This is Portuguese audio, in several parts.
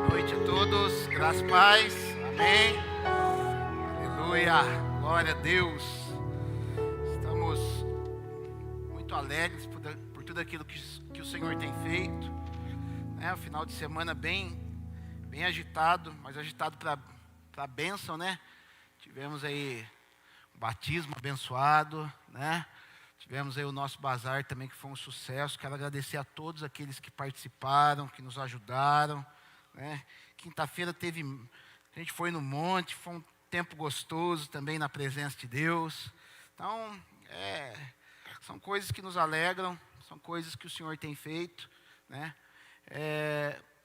noite a todos, graças e paz, amém, aleluia, glória a Deus. Estamos muito alegres por tudo aquilo que o Senhor tem feito, né? O final de semana bem agitado, mas agitado para a bênção, né? Tivemos aí um batismo abençoado, né? Tivemos aí o nosso bazar também, que foi um sucesso. Quero agradecer a todos aqueles que participaram, que nos ajudaram, né? Quinta-feira a gente foi no monte, foi um tempo gostoso também na presença de Deus. Então, são coisas que nos alegram, são coisas que o Senhor tem feito, né?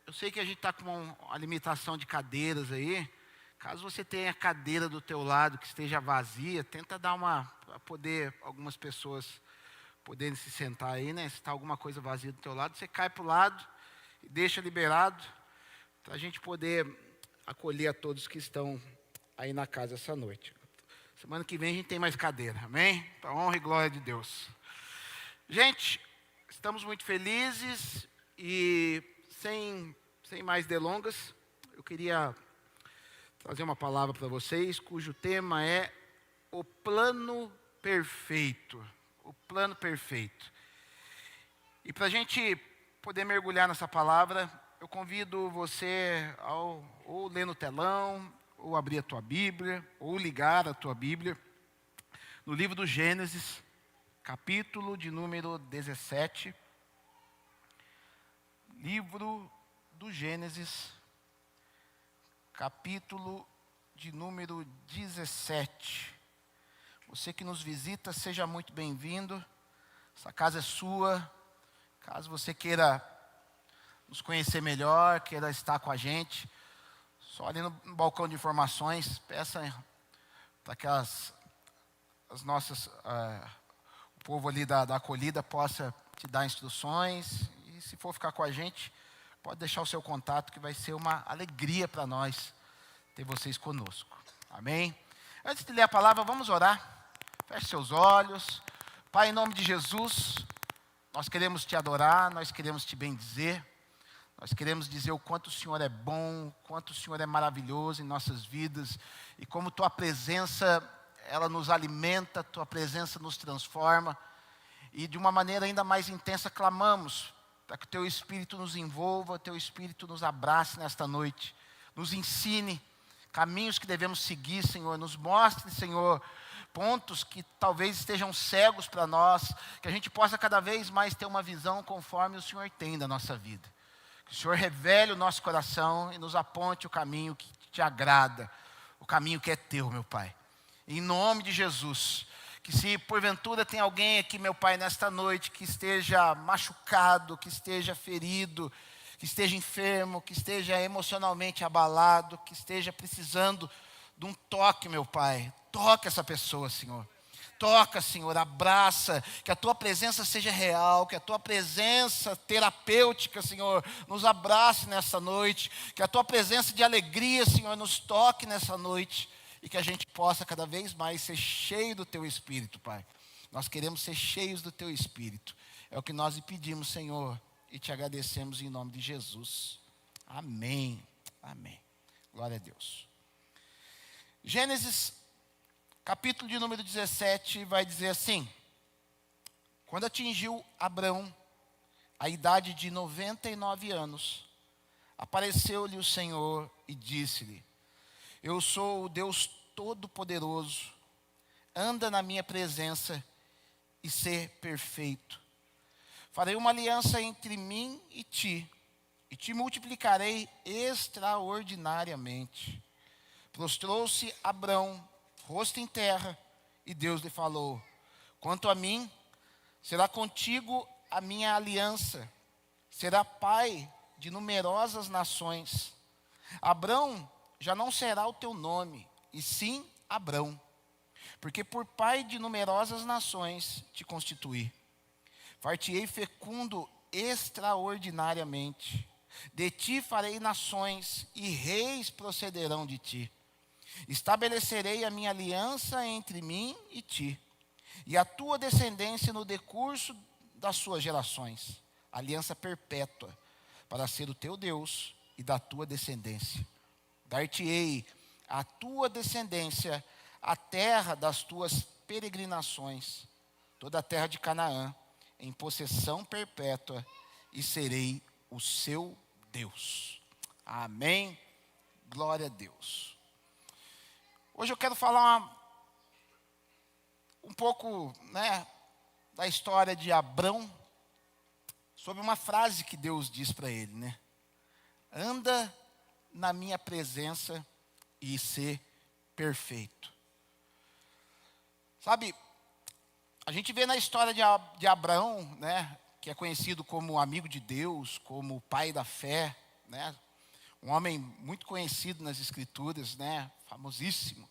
Eu sei que a gente está com uma limitação de cadeiras aí. Caso você tenha a cadeira do teu lado que esteja vazia, tenta dar para poder algumas pessoas poderem se sentar aí, né? Se está alguma coisa vazia do teu lado, você cai para o lado e deixa liberado para a gente poder acolher a todos que estão aí na casa essa noite. Semana que vem a gente tem mais cadeira, amém? Para honra e glória de Deus. Gente, estamos muito felizes e sem mais delongas, eu queria trazer uma palavra para vocês, cujo tema é o plano perfeito. O plano perfeito. E para a gente poder mergulhar nessa palavra, eu convido você ou ler no telão, ou abrir a tua Bíblia, ou ligar a tua Bíblia, no livro do Gênesis, capítulo de número 17. Livro do Gênesis, capítulo de número 17. Você que nos visita, seja muito bem-vindo. Essa casa é sua. Caso você queira nos conhecer melhor, queira estar com a gente, só ali no balcão de informações, peça para que o povo ali da acolhida possa te dar instruções. E se for ficar com a gente, pode deixar o seu contato, que vai ser uma alegria para nós ter vocês conosco. Amém? Antes de ler a palavra, vamos orar. Feche seus olhos. Pai, em nome de Jesus, nós queremos te adorar, nós queremos te bendizer. Nós queremos dizer o quanto o Senhor é bom, o quanto o Senhor é maravilhoso em nossas vidas. E como tua presença, ela nos alimenta, tua presença nos transforma. E de uma maneira ainda mais intensa, clamamos para que o teu Espírito nos envolva, o teu Espírito nos abrace nesta noite. Nos ensine caminhos que devemos seguir, Senhor. Nos mostre, Senhor, pontos que talvez estejam cegos para nós, que a gente possa cada vez mais ter uma visão conforme o Senhor tem da nossa vida. Que o Senhor revele o nosso coração e nos aponte o caminho que te agrada, o caminho que é teu, meu Pai. Em nome de Jesus, que se porventura tem alguém aqui, meu Pai, nesta noite, que esteja machucado, que esteja ferido, que esteja enfermo, que esteja emocionalmente abalado, que esteja precisando de um toque, meu Pai. Toca essa pessoa, Senhor. Toca, Senhor, abraça, que a tua presença seja real, que a tua presença terapêutica, Senhor, nos abrace nessa noite, que a tua presença de alegria, Senhor, nos toque nessa noite, e que a gente possa cada vez mais ser cheio do teu Espírito, Pai. Nós queremos ser cheios do teu Espírito. É o que nós lhe pedimos, Senhor, e te agradecemos em nome de Jesus. Amém. Amém. Glória a Deus. Gênesis, capítulo de número 17, vai dizer assim: quando atingiu Abrão a idade de 99 anos, apareceu-lhe o Senhor e disse-lhe: eu sou o Deus Todo-Poderoso, anda na minha presença e ser perfeito. Farei uma aliança entre mim e te multiplicarei extraordinariamente. Prostrou-se Abrão, rosto em terra, e Deus lhe falou: quanto a mim, será contigo a minha aliança, será pai de numerosas nações. Abrão já não será o teu nome, e sim Abrão, porque por pai de numerosas nações te constituí. Far-te-ei fecundo extraordinariamente. De ti farei nações, e reis procederão de ti. Estabelecerei a minha aliança entre mim e ti, e a tua descendência no decurso das suas gerações, aliança perpétua, para ser o teu Deus e da tua descendência. Dar-te-ei à tua descendência a terra das tuas peregrinações, toda a terra de Canaã, em possessão perpétua, e serei o seu Deus. Amém. Glória a Deus. Hoje eu quero falar um pouco, da história de Abrão, sobre uma frase que Deus diz para ele, anda na minha presença e ser perfeito. Sabe, a gente vê na história de Abraão, que é conhecido como amigo de Deus, como pai da fé, um homem muito conhecido nas escrituras, famosíssimo.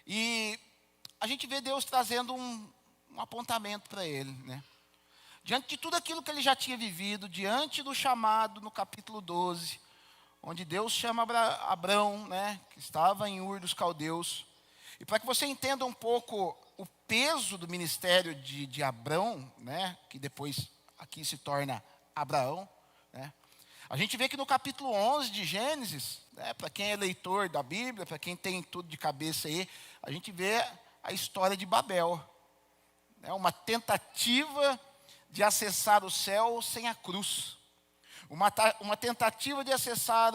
E a gente vê Deus trazendo um apontamento para ele, diante de tudo aquilo que ele já tinha vivido, diante do chamado no capítulo 12, onde Deus chama Abrão, que estava em Ur dos Caldeus. E para que você entenda um pouco o peso do ministério de Abrão, que depois aqui se torna Abraão, a gente vê que no capítulo 11 de Gênesis, para quem é leitor da Bíblia, para quem tem tudo de cabeça aí, a gente vê a história de Babel, uma tentativa de acessar o céu sem a cruz, uma tentativa de acessar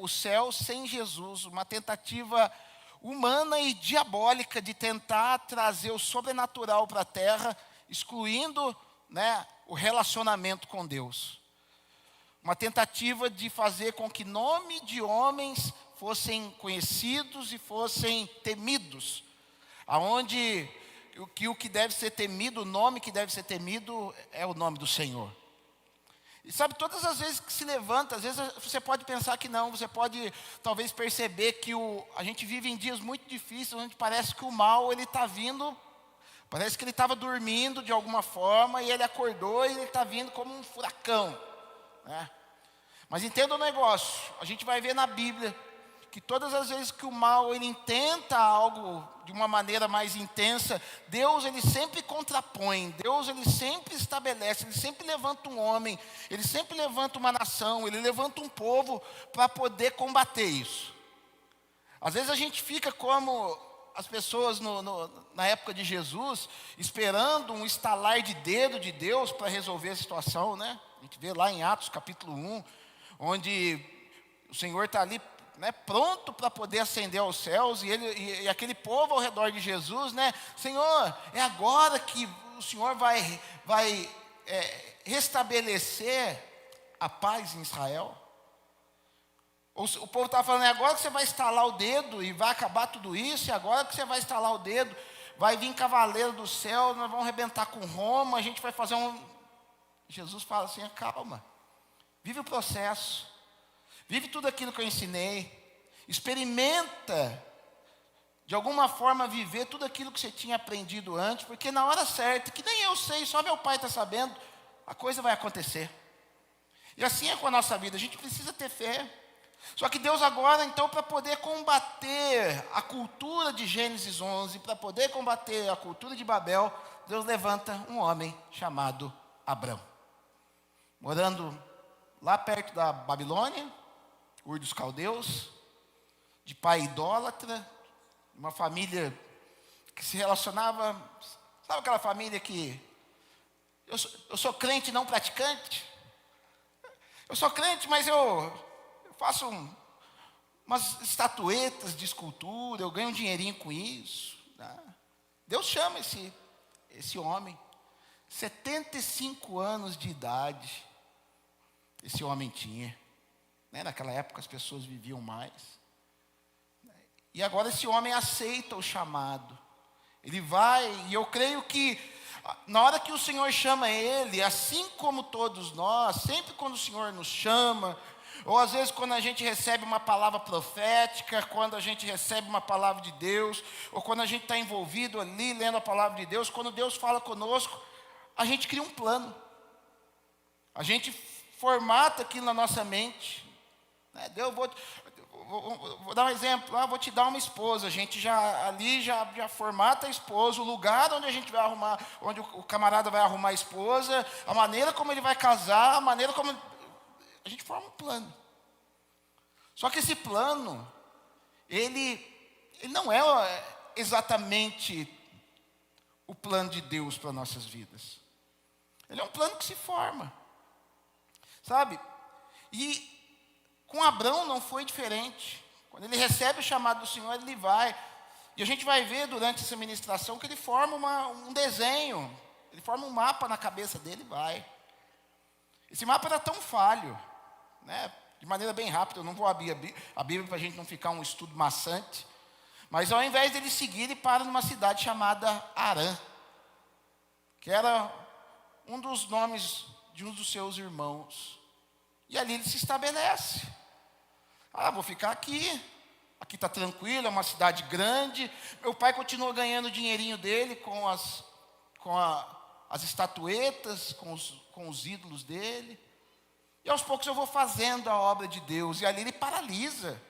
o céu sem Jesus, uma tentativa humana e diabólica de tentar trazer o sobrenatural para a terra, excluindo o relacionamento com Deus. Uma tentativa de fazer com que nome de homens fossem conhecidos e fossem temidos, aonde o que deve ser temido, o nome que deve ser temido é o nome do Senhor. E sabe, todas as vezes que se levanta, às vezes você pode pensar que não, você pode talvez perceber que a gente vive em dias muito difíceis, onde parece que o mal ele está vindo, parece que ele estava dormindo de alguma forma, e ele acordou e ele está vindo como um furacão. Mas entenda o negócio, a gente vai ver na Bíblia, que todas as vezes que o mal ele intenta algo de uma maneira mais intensa, Deus ele sempre contrapõe, Deus ele sempre estabelece, ele sempre levanta um homem, ele sempre levanta uma nação, ele levanta um povo para poder combater isso. Às vezes a gente fica como as pessoas na época de Jesus, esperando um estalar de dedo de Deus para resolver a situação, A gente vê lá em Atos capítulo 1, onde o Senhor está ali, pronto para poder ascender aos céus, e aquele povo ao redor de Jesus, Senhor, é agora que o Senhor vai restabelecer a paz em Israel? O povo estava falando, é agora que você vai estalar o dedo e vai acabar tudo isso, e agora que você vai estalar o dedo, vai vir cavaleiro do céu, nós vamos arrebentar com Roma, a gente vai fazer Jesus fala assim, calma, vive o processo, vive tudo aquilo que eu ensinei, experimenta, de alguma forma, viver tudo aquilo que você tinha aprendido antes, porque na hora certa, que nem eu sei, só meu pai está sabendo, a coisa vai acontecer. E assim é com a nossa vida, a gente precisa ter fé. Só que Deus agora, então, para poder combater a cultura de Gênesis 11, para poder combater a cultura de Babel, Deus levanta um homem chamado Abrão, morando lá perto da Babilônia, Ur dos Caldeus, de pai idólatra, uma família que se relacionava, sabe aquela família que, eu sou crente não praticante? Eu sou crente, mas eu faço umas estatuetas de escultura, eu ganho um dinheirinho com isso. Deus chama esse homem, 75 anos de idade, esse homem tinha. Naquela época as pessoas viviam mais. E agora esse homem aceita o chamado. Ele vai, e eu creio que na hora que o Senhor chama ele, assim como todos nós, sempre quando o Senhor nos chama, ou às vezes quando a gente recebe uma palavra profética, quando a gente recebe uma palavra de Deus, ou quando a gente está envolvido ali lendo a palavra de Deus, quando Deus fala conosco, a gente cria um plano. A gente formata aquilo na nossa mente. Deus, vou dar um exemplo, vou te dar uma esposa, a gente já formata a esposa, o lugar onde a gente vai arrumar, onde o camarada vai arrumar a esposa, a maneira como ele vai casar, a maneira como a gente forma um plano. Só que esse plano, ele não é exatamente o plano de Deus para nossas vidas. Ele é um plano que se forma, sabe? E com Abrão não foi diferente. Quando ele recebe o chamado do Senhor, ele vai. E a gente vai ver durante essa ministração que ele forma um desenho, ele forma um mapa na cabeça dele e vai. Esse mapa era tão falho, né? De maneira bem rápida, eu não vou abrir a Bíblia para a gente não ficar um estudo maçante. Mas ao invés dele seguir, ele para numa cidade chamada Harã, que era um dos nomes de um dos seus irmãos. E ali ele se estabelece. Vou ficar aqui. Aqui está tranquilo, é uma cidade grande. Meu pai continua ganhando o dinheirinho dele com as estatuetas, com os ídolos dele. E aos poucos eu vou fazendo a obra de Deus. E ali ele paralisa.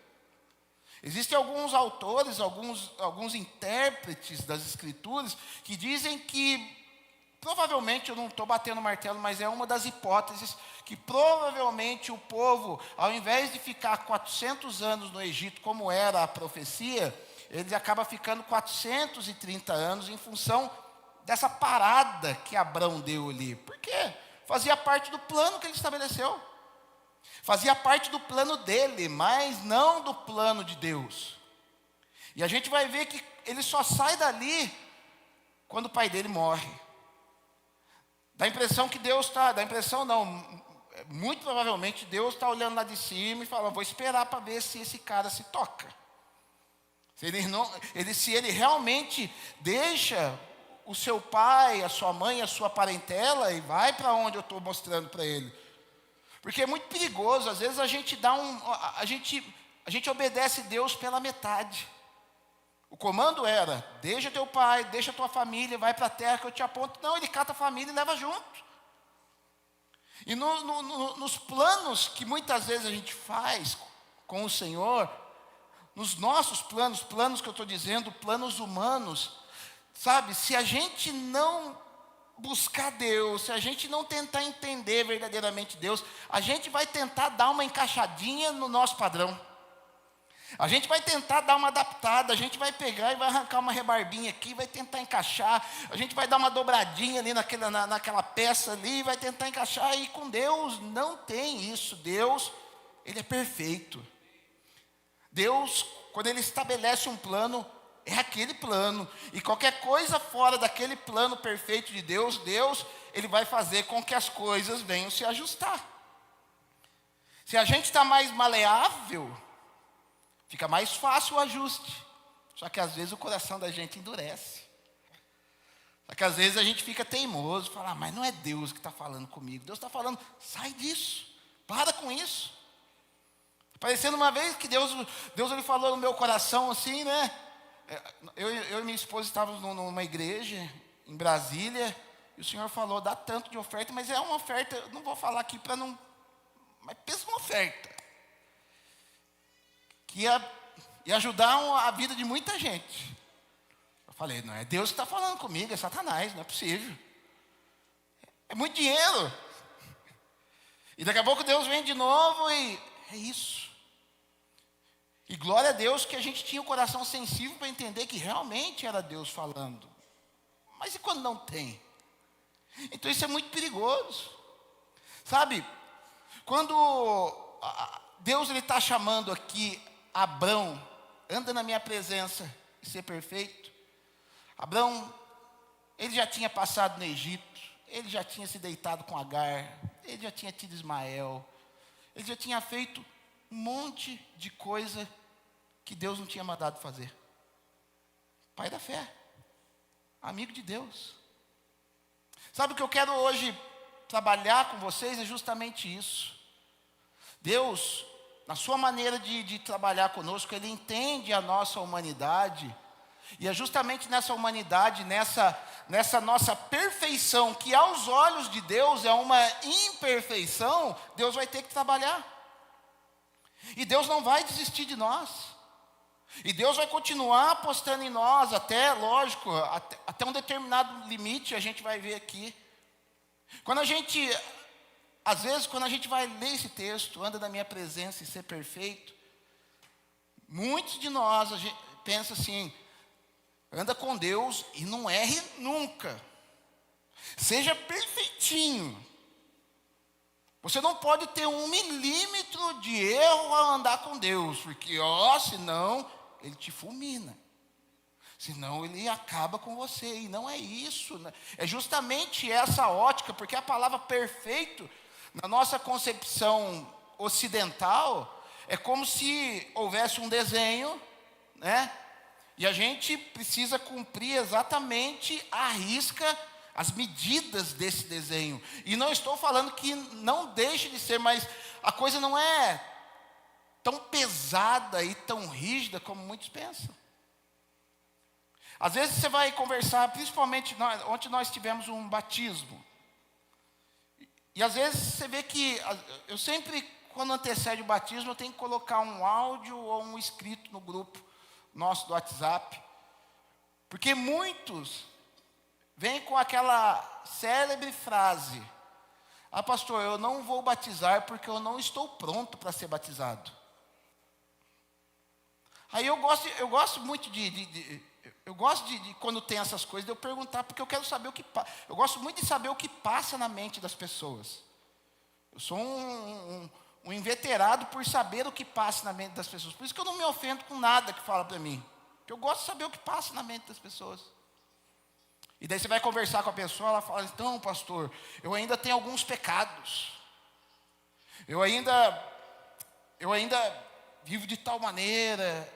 Existem alguns autores, alguns intérpretes das Escrituras, que dizem que, provavelmente, eu não estou batendo martelo, mas é uma das hipóteses, que provavelmente o povo, ao invés de ficar 400 anos no Egito, como era a profecia, ele acaba ficando 430 anos em função dessa parada que Abrão deu ali. Por quê? Fazia parte do plano que ele estabeleceu. Fazia parte do plano dele, mas não do plano de Deus. E a gente vai ver que ele só sai dali quando o pai dele morre. Dá a impressão que Deus está, dá a impressão não, muito provavelmente Deus está olhando lá de cima e fala, vou esperar para ver se esse cara se toca. Se ele realmente deixa o seu pai, a sua mãe, a sua parentela e vai para onde eu estou mostrando para ele. Porque é muito perigoso, às vezes a gente obedece Deus pela metade. O comando era, deixa teu pai, deixa tua família, vai para a terra que eu te aponto. Não, ele cata a família e leva junto. E nos planos que muitas vezes a gente faz com o Senhor, nos nossos planos que eu estou dizendo, planos humanos, sabe, se a gente não buscar Deus, se a gente não tentar entender verdadeiramente Deus, a gente vai tentar dar uma encaixadinha no nosso padrão. A gente vai tentar dar uma adaptada, a gente vai pegar e vai arrancar uma rebarbinha aqui, vai tentar encaixar, a gente vai dar uma dobradinha ali naquela peça ali, vai tentar encaixar, e com Deus não tem isso. Deus, Ele é perfeito. Deus, quando Ele estabelece um plano, é aquele plano, e qualquer coisa fora daquele plano perfeito de Deus, Ele vai fazer com que as coisas venham se ajustar. Se a gente está mais maleável, fica mais fácil o ajuste. Só que às vezes o coração da gente endurece. Só que às vezes a gente fica teimoso, fala, mas não é Deus que está falando comigo. Deus está falando, sai disso, para com isso. Parecendo uma vez que Deus ele falou no meu coração assim, né? Eu e minha esposa estávamos numa igreja em Brasília, e o Senhor falou, dá tanto de oferta, mas é uma oferta, eu não vou falar aqui para não... Mas pensa uma oferta que ia ajudar a vida de muita gente. Eu falei, não é Deus que está falando comigo, é Satanás, não é possível. É muito dinheiro. E daqui a pouco Deus vem de novo e é isso. E glória a Deus que a gente tinha o coração sensível para entender que realmente era Deus falando. Mas e quando não tem? Então isso é muito perigoso. Sabe, quando Deus está chamando aqui Abrão, anda na minha presença e ser perfeito. Abrão, ele já tinha passado no Egito, ele já tinha se deitado com Agar, ele já tinha tido Ismael, ele já tinha feito um monte de coisa que Deus não tinha mandado fazer. Pai da fé, amigo de Deus. Sabe o que eu quero hoje trabalhar com vocês é justamente isso. Deus, na sua maneira de trabalhar conosco, Ele entende a nossa humanidade, e é justamente nessa humanidade, nessa nossa perfeição, que aos olhos de Deus é uma imperfeição, Deus vai ter que trabalhar. E Deus não vai desistir de nós. E Deus vai continuar apostando em nós, até, lógico, até um determinado limite, a gente vai ver aqui. Às vezes, quando a gente vai ler esse texto, anda na minha presença e ser perfeito, Muitos de nós, a gente pensa assim, anda com Deus e não erre nunca. Seja perfeitinho. Você não pode ter 1 milímetro de erro ao andar com Deus, porque, senão Ele te fulmina. Senão Ele acaba com você, e não é isso. Né? É justamente essa ótica, porque a palavra perfeito, na nossa concepção ocidental, é como se houvesse um desenho, né? E a gente precisa cumprir exatamente à risca as medidas desse desenho. E não estou falando que não deixe de ser, mas a coisa não é tão pesada e tão rígida como muitos pensam. Às vezes você vai conversar, principalmente ontem nós tivemos um batismo. E às vezes você vê que, eu sempre, quando antecede o batismo, eu tenho que colocar um áudio ou um escrito no grupo nosso do WhatsApp. Porque muitos vêm com aquela célebre frase: pastor, eu não vou batizar porque eu não estou pronto para ser batizado. Aí eu gosto muito eu gosto de quando tem essas coisas, de eu perguntar, porque eu quero saber eu gosto muito de saber o que passa na mente das pessoas. Eu sou um inveterado por saber o que passa na mente das pessoas. Por isso que eu não me ofendo com nada que fala para mim. Porque eu gosto de saber o que passa na mente das pessoas. E daí você vai conversar com a pessoa, ela fala: então, pastor, eu ainda tenho alguns pecados. Eu ainda vivo de tal maneira.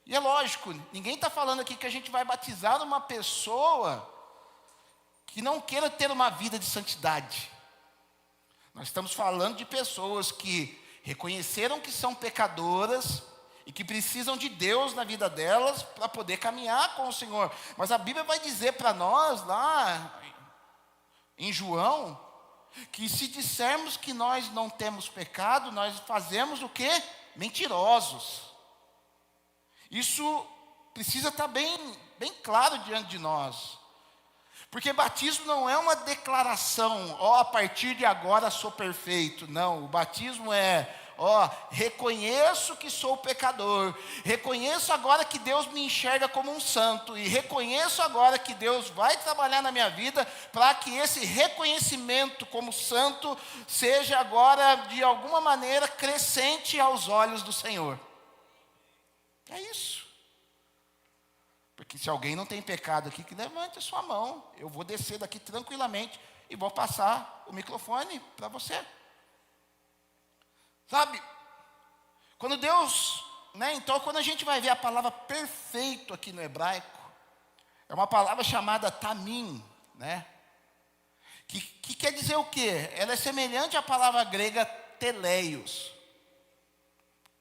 E é lógico, ninguém está falando aqui que a gente vai batizar uma pessoa que não queira ter uma vida de santidade. Nós estamos falando de pessoas que reconheceram que são pecadoras e que precisam de Deus na vida delas para poder caminhar com o Senhor. Mas a Bíblia vai dizer para nós lá em João que se dissermos que nós não temos pecado, nós fazemos o quê? Mentirosos. Isso precisa estar bem claro diante de nós. Porque batismo não é uma declaração: a partir de agora sou perfeito. Não, o batismo é: reconheço que sou pecador, reconheço agora que Deus me enxerga como um santo, e reconheço agora que Deus vai trabalhar na minha vida para que esse reconhecimento como santo seja agora, de alguma maneira, crescente aos olhos do Senhor. É isso. Porque se alguém não tem pecado aqui, que levante a sua mão. Eu vou descer daqui tranquilamente e vou passar o microfone para você. Sabe? Quando Deus, então quando a gente vai ver a palavra perfeito aqui no hebraico, é uma palavra chamada tamim, que quer dizer o quê? Ela é semelhante à palavra grega teleios,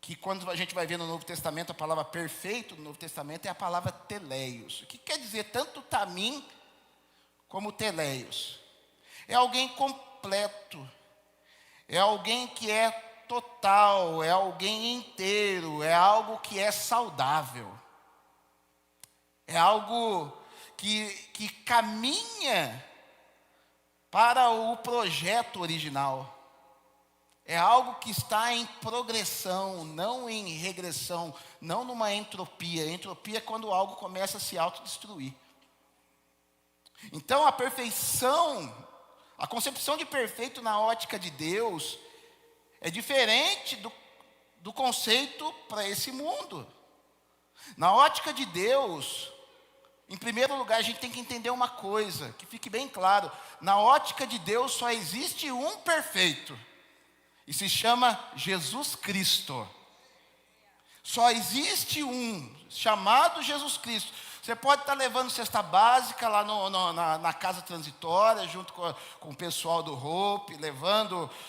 que quando a gente vai ver no Novo Testamento, a palavra perfeito no Novo Testamento é a palavra teleios. O que quer dizer tanto tamim como teleios? É alguém completo, é alguém que é total, é alguém inteiro, é algo que é saudável, é algo que caminha para o projeto original. É algo que está em progressão, não em regressão, não numa entropia. Entropia é quando algo começa a se autodestruir. Então a perfeição, a concepção de perfeito na ótica de Deus é diferente do conceito para esse mundo. Na ótica de Deus, em primeiro lugar, a gente tem que entender uma coisa, que fique bem claro: na ótica de Deus só existe um perfeito, e se chama Jesus Cristo. Só existe um, chamado Jesus Cristo. Você pode estar levando cesta básica lá na casa transitória, junto com o pessoal do Hope,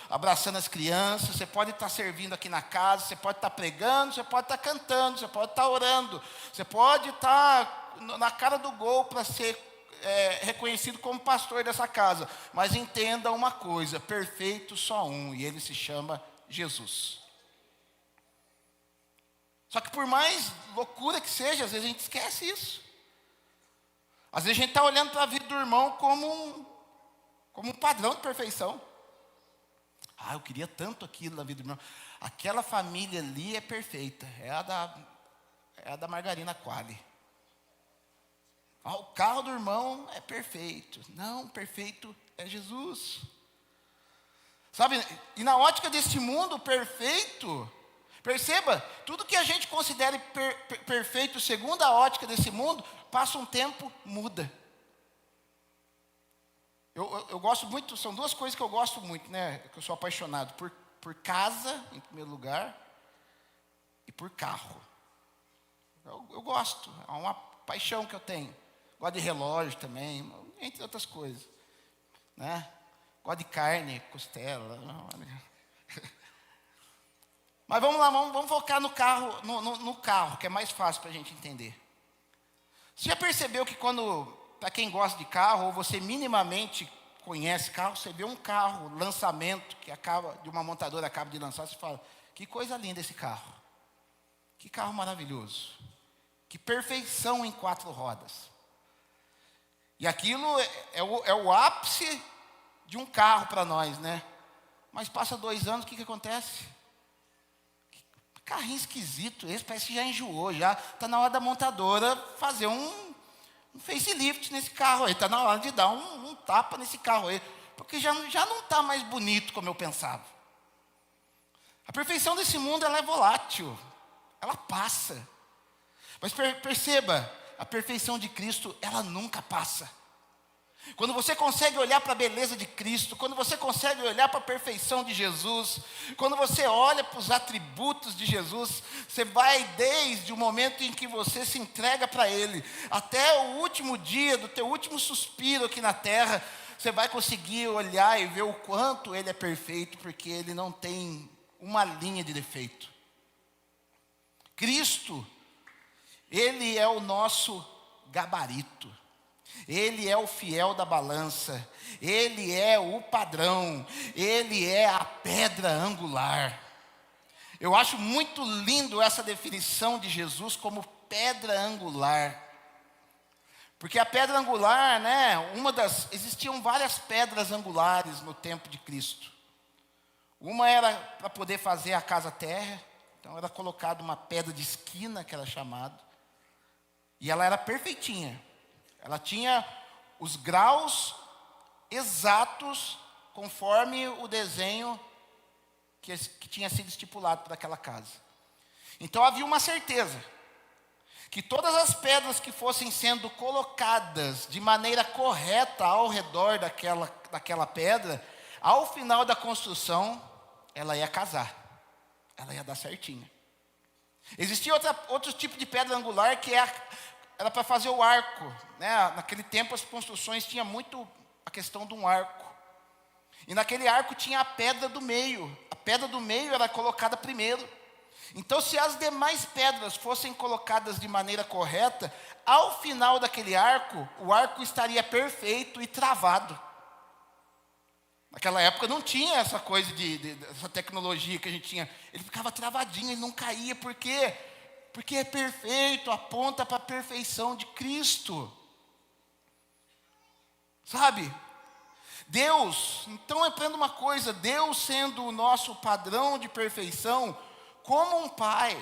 abraçando as crianças. Você pode estar servindo aqui na casa, você pode estar pregando, você pode estar cantando, você pode estar orando. Você pode estar na cara do gol para ser reconhecido como pastor dessa casa. Mas entenda uma coisa: perfeito só um, e ele se chama Jesus. Só que por mais loucura que seja, às vezes a gente esquece isso. Às vezes a gente está olhando para a vida do irmão como um padrão de perfeição. Eu queria tanto aquilo na vida do meu irmão. Aquela família ali é perfeita. É a da Margarina Quali. O carro do irmão é perfeito. Não, perfeito é Jesus. Sabe, e na ótica deste mundo perfeito, perceba, tudo que a gente considere perfeito segundo a ótica desse mundo, passa um tempo, muda. Eu gosto muito, são duas coisas que eu gosto muito, né? Que eu sou apaixonado por casa, em primeiro lugar, e por carro. Eu gosto, é uma paixão que eu tenho. Gosto de relógio também, entre outras coisas, né? Gosto de carne, costela. Mas vamos lá, vamos focar no carro, no carro, que é mais fácil para a gente entender. Você já percebeu que para quem gosta de carro, ou você minimamente conhece carro, você vê um carro, lançamento, de uma montadora acaba de lançar, você fala, que coisa linda esse carro. Que carro maravilhoso. Que perfeição em 4 rodas. E aquilo é o ápice de um carro para nós, né? Mas passa 2 anos, o que acontece? Carrinho esquisito, esse parece que já enjoou, já está na hora da montadora fazer um facelift nesse carro aí, está na hora de dar um tapa nesse carro aí, porque já não está mais bonito como eu pensava. A perfeição desse mundo, ela é volátil, ela passa. Mas perceba, a perfeição de Cristo, ela nunca passa. Quando você consegue olhar para a beleza de Cristo, quando você consegue olhar para a perfeição de Jesus, quando você olha para os atributos de Jesus, você vai desde o momento em que você se entrega para Ele, até o último dia do teu último suspiro aqui na terra, você vai conseguir olhar e ver o quanto Ele é perfeito, porque Ele não tem uma linha de defeito. Cristo, Ele é o nosso gabarito. Ele é o fiel da balança, Ele é o padrão, Ele é a pedra angular. Eu acho muito lindo essa definição de Jesus como pedra angular. Porque a pedra angular, né, existiam várias pedras angulares no tempo de Cristo. Uma era para poder fazer a casa térrea, então era colocada uma pedra de esquina, que era chamado, e ela era perfeitinha. Ela tinha os graus exatos conforme o desenho que tinha sido estipulado para aquela casa. Então havia uma certeza, que todas as pedras que fossem sendo colocadas de maneira correta ao redor daquela pedra, ao final da construção, ela ia casar, ela ia dar certinho. Existia outro tipo de pedra angular que era para fazer o arco, né? Naquele tempo as construções tinham muito a questão de um arco. E naquele arco tinha a pedra do meio. A pedra do meio era colocada primeiro. Então, se as demais pedras fossem colocadas de maneira correta, ao final daquele arco, o arco estaria perfeito e travado. Naquela época não tinha essa coisa essa tecnologia que a gente tinha. Ele ficava travadinho, ele não caía, por quê? Porque é perfeito, aponta para a perfeição de Cristo. Sabe? Deus, então aprenda uma coisa, Deus sendo o nosso padrão de perfeição, como um pai.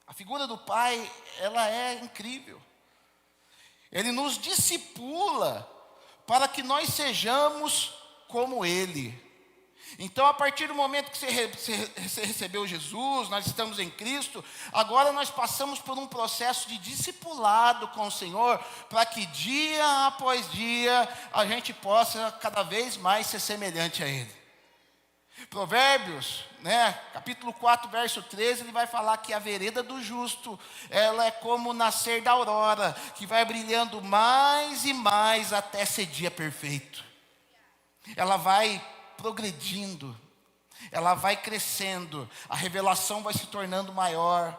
A figura do pai, ela é incrível. Ele nos discipula para que nós sejamos como Ele. Então, a partir do momento que você recebeu Jesus, nós estamos em Cristo, agora nós passamos por um processo de discipulado com o Senhor, para que dia após dia a gente possa cada vez mais ser semelhante a Ele. Provérbios, né, capítulo 4, verso 13, ele vai falar que a vereda do justo, ela é como o nascer da aurora, que vai brilhando mais e mais até ser dia perfeito. Ela vai progredindo, ela vai crescendo, a revelação vai se tornando maior.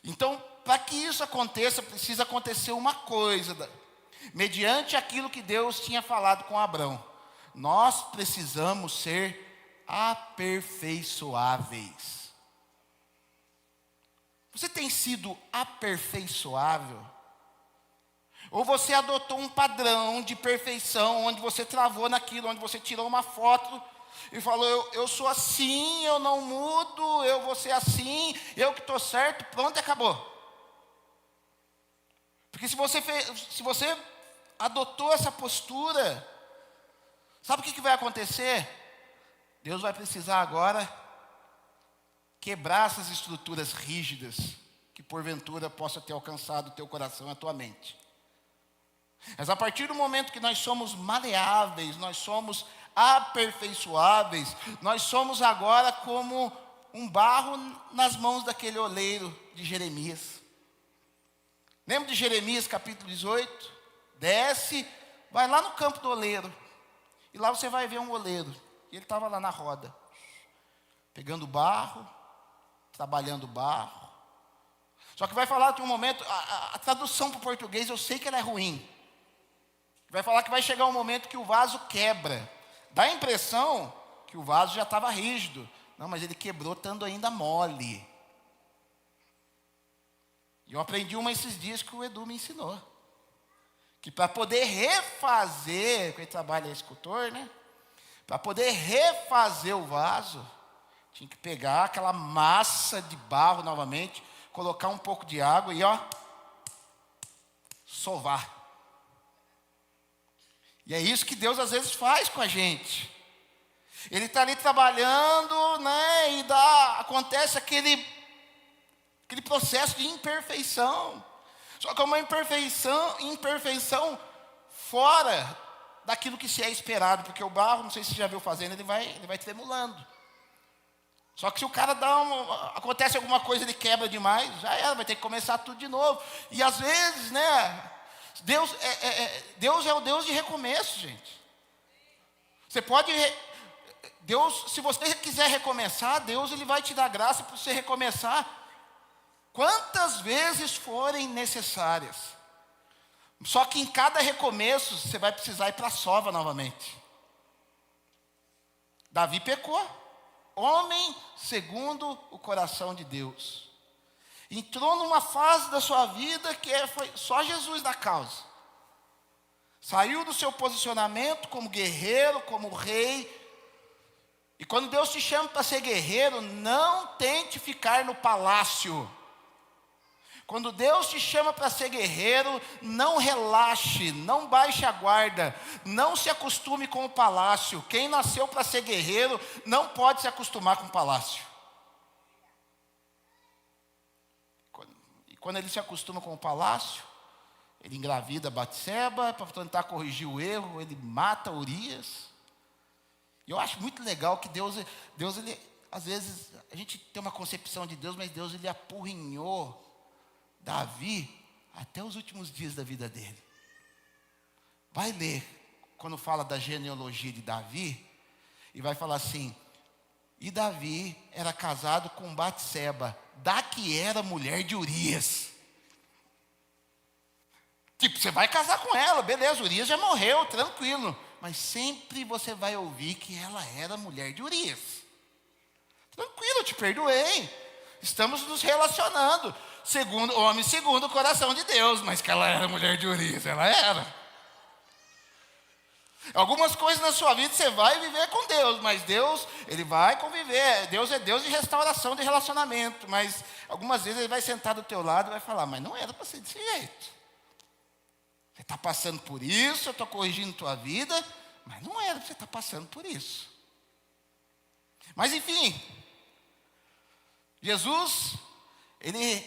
Então, para que isso aconteça, precisa acontecer uma coisa, mediante aquilo que Deus tinha falado com Abrão. Nós precisamos ser aperfeiçoáveis. Você tem sido aperfeiçoável? Ou você adotou um padrão de perfeição, onde você travou naquilo, onde você tirou uma foto e falou, eu sou assim, eu não mudo, eu vou ser assim, eu que estou certo, pronto, acabou. Porque se você adotou essa postura, sabe o que vai acontecer? Deus vai precisar agora quebrar essas estruturas rígidas que porventura possa ter alcançado o teu coração e a tua mente. Mas a partir do momento que nós somos maleáveis, nós somos aperfeiçoáveis, nós somos agora como um barro nas mãos daquele oleiro de Jeremias. Lembra de Jeremias capítulo 18? Desce, vai lá no campo do oleiro, e lá você vai ver um oleiro, e ele estava lá na roda, pegando barro, trabalhando barro. Só que vai falar de um momento, a tradução para o português eu sei que ela é ruim. Vai falar que vai chegar um momento que o vaso quebra. Dá a impressão que o vaso já estava rígido. Não, mas ele quebrou estando ainda mole. E eu aprendi uma esses dias que o Edu me ensinou. Que para poder refazer, porque ele trabalha escultor, né? Para poder refazer o vaso, tinha que pegar aquela massa de barro novamente, colocar um pouco de água e sovar. E é isso que Deus às vezes faz com a gente. Ele está ali trabalhando, né? E acontece aquele processo de imperfeição. Só que é uma imperfeição fora daquilo que se é esperado, porque o barro, não sei se você já viu fazendo, ele vai tremulando. Só que se o cara acontece alguma coisa, ele quebra demais, já era, vai ter que começar tudo de novo. E às vezes, né, Deus é o Deus de recomeço, gente. Você pode, Deus, se você quiser recomeçar, Deus ele vai te dar graça para você recomeçar quantas vezes forem necessárias. Só que em cada recomeço, você vai precisar ir para a sova novamente. Davi pecou. Homem segundo o coração de Deus. Entrou numa fase da sua vida que foi só Jesus na causa. Saiu do seu posicionamento como guerreiro, como rei. E quando Deus te chama para ser guerreiro, não tente ficar no palácio. Quando Deus te chama para ser guerreiro, não relaxe, não baixe a guarda, não se acostume com o palácio. Quem nasceu para ser guerreiro não pode se acostumar com o palácio. E quando ele se acostuma com o palácio, ele engravida Batseba para tentar corrigir o erro, ele mata Urias. E eu acho muito legal que Deus ele, às vezes, a gente tem uma concepção de Deus, mas Deus ele apurrinhou Davi até os últimos dias da vida dele. Vai ler, quando fala da genealogia de Davi, e vai falar assim, e Davi era casado com Batseba, da que era mulher de Urias. Tipo, você vai casar com ela, beleza, Urias já morreu, tranquilo. Mas sempre você vai ouvir que ela era mulher de Urias. Tranquilo, eu te perdoei. Estamos nos relacionando. Homem segundo o coração de Deus. Mas que ela era mulher de Urias, ela era. Algumas coisas na sua vida você vai viver com Deus, mas Deus, ele vai conviver. Deus é Deus de restauração de relacionamento. Mas algumas vezes ele vai sentar do teu lado e vai falar, mas não era para ser desse jeito. Você está passando por isso, eu estou corrigindo tua vida, mas não era para você estar passando por isso. Mas enfim, Jesus, ele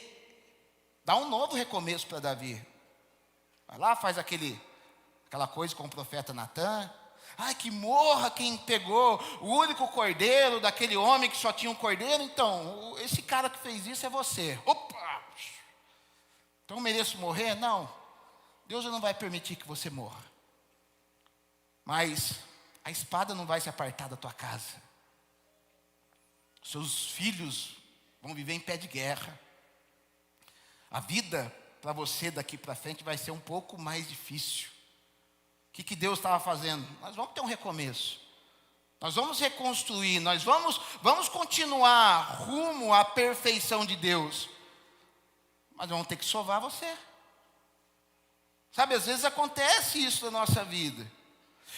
dá um novo recomeço para Davi. Vai lá, faz aquela coisa com o profeta Natã. Ai, que morra quem pegou o único cordeiro daquele homem que só tinha um cordeiro. Então, esse cara que fez isso é você. Opa! Então eu mereço morrer? Não. Deus não vai permitir que você morra. Mas a espada não vai se apartar da tua casa. Seus filhos vão viver em pé de guerra. A vida para você daqui para frente vai ser um pouco mais difícil. O que Deus estava fazendo? Nós vamos ter um recomeço. Nós vamos reconstruir, nós vamos continuar rumo à perfeição de Deus. Mas vamos ter que sovar você. Sabe, às vezes acontece isso na nossa vida.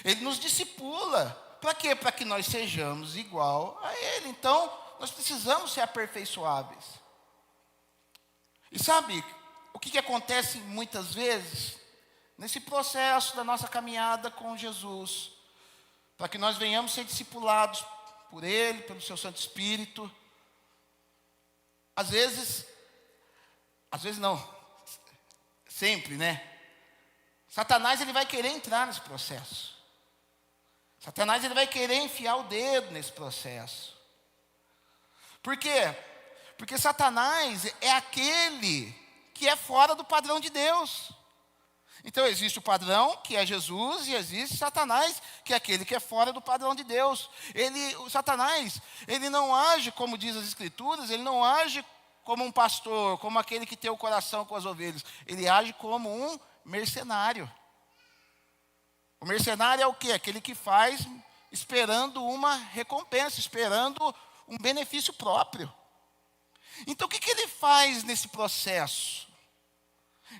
Ele nos discipula Para quê? Para que nós sejamos igual a Ele. Então, nós precisamos ser aperfeiçoáveis. E sabe, o que acontece muitas vezes? Nesse processo da nossa caminhada com Jesus, para que nós venhamos ser discipulados por Ele, pelo Seu Santo Espírito. Às vezes não, sempre, né? Satanás, ele vai querer entrar nesse processo. Satanás, ele vai querer enfiar o dedo nesse processo. Por quê? Porque Satanás é aquele que é fora do padrão de Deus. Então existe o padrão, que é Jesus, e existe Satanás, que é aquele que é fora do padrão de Deus. O Satanás, ele não age, como diz as Escrituras, ele não age como um pastor, como aquele que tem o coração com as ovelhas. Ele age como um mercenário. O mercenário é o quê? Aquele que faz esperando uma recompensa, esperando um benefício próprio. Então o que ele faz nesse processo?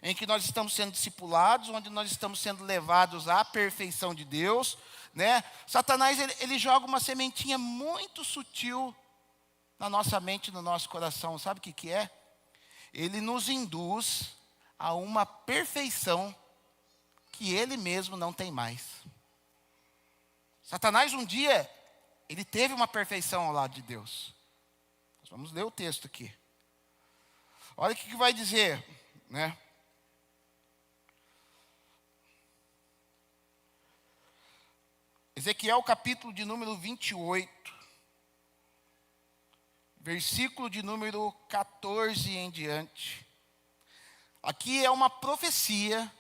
Em que nós estamos sendo discipulados, onde nós estamos sendo levados à perfeição de Deus, né? Satanás, ele joga uma sementinha muito sutil na nossa mente, no nosso coração. Sabe o que é? Ele nos induz a uma perfeição que ele mesmo não tem mais. Satanás um dia, ele teve uma perfeição ao lado de Deus. Nós vamos ler o texto aqui. Olha o que vai dizer, né? Ezequiel capítulo de número 28, versículo de número 14 em diante. Aqui é uma profecia.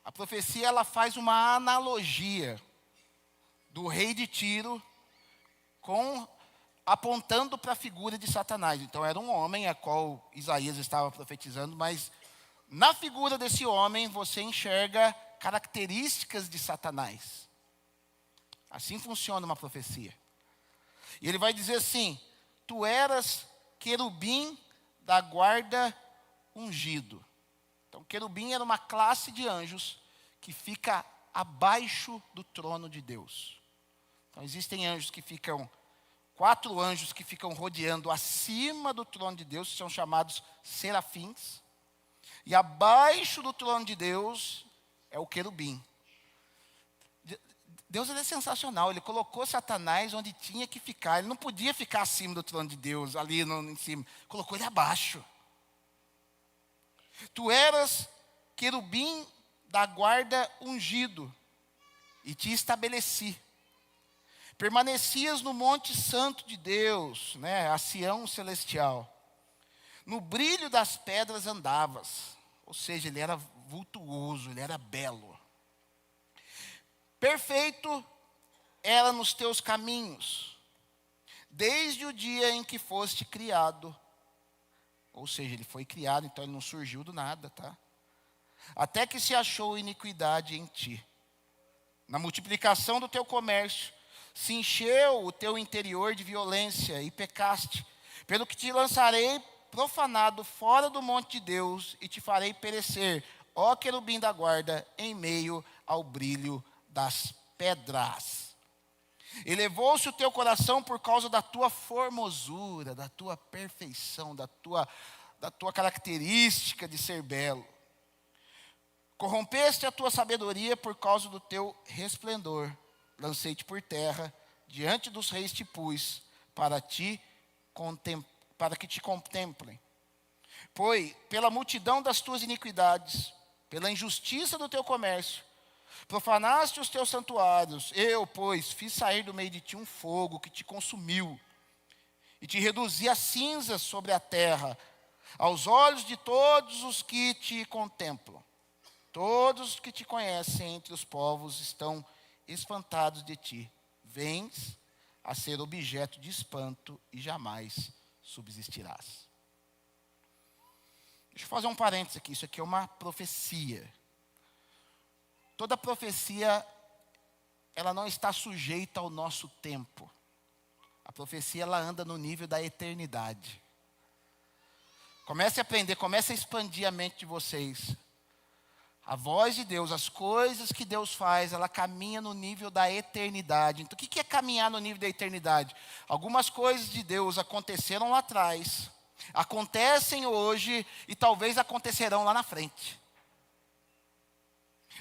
A profecia, ela faz uma analogia do rei de Tiro apontando para a figura de Satanás. Então era um homem a qual Isaías estava profetizando, mas na figura desse homem você enxerga características de Satanás. Assim funciona uma profecia. E ele vai dizer assim: tu eras querubim da guarda ungido. Então, querubim era uma classe de anjos que fica abaixo do trono de Deus. Então, existem anjos que ficam, 4 anjos que ficam rodeando acima do trono de Deus, que são chamados serafins. E abaixo do trono de Deus é o querubim. Deus, ele é sensacional, ele colocou Satanás onde tinha que ficar. Ele não podia ficar acima do trono de Deus, ali em cima. Colocou ele abaixo. Tu eras querubim da guarda ungido, e te estabeleci. Permanecias no monte santo de Deus, né, a Sião celestial. No brilho das pedras andavas. Ou seja, ele era vultuoso, ele era belo. Perfeito era nos teus caminhos, desde o dia em que foste criado. Ou seja, ele foi criado, então ele não surgiu do nada, tá? Até que se achou iniquidade em ti. Na multiplicação do teu comércio, se encheu o teu interior de violência e pecaste. Pelo que te lançarei profanado fora do monte de Deus e te farei perecer, ó querubim da guarda, em meio ao brilho das pedras. Elevou-se o teu coração por causa da tua formosura, da tua perfeição, da tua característica de ser belo. Corrompeste a tua sabedoria por causa do teu resplendor. Lancei-te por terra, diante dos reis te pus, para que te contemplem. Pois, pela multidão das tuas iniquidades, pela injustiça do teu comércio, profanaste os teus santuários. Eu, pois, fiz sair do meio de ti um fogo que te consumiu, e te reduzi a cinzas sobre a terra, aos olhos de todos os que te contemplam. Todos os que te conhecem entre os povos estão espantados de ti. Vens a ser objeto de espanto e jamais subsistirás. Deixa eu fazer um parênteses aqui. Isso aqui é uma profecia. Toda profecia, ela não está sujeita ao nosso tempo. A profecia, ela anda no nível da eternidade. Comece a aprender, comece a expandir a mente de vocês. A voz de Deus, as coisas que Deus faz, ela caminha no nível da eternidade. Então, o que é caminhar no nível da eternidade? Algumas coisas de Deus aconteceram lá atrás, acontecem hoje e talvez acontecerão lá na frente.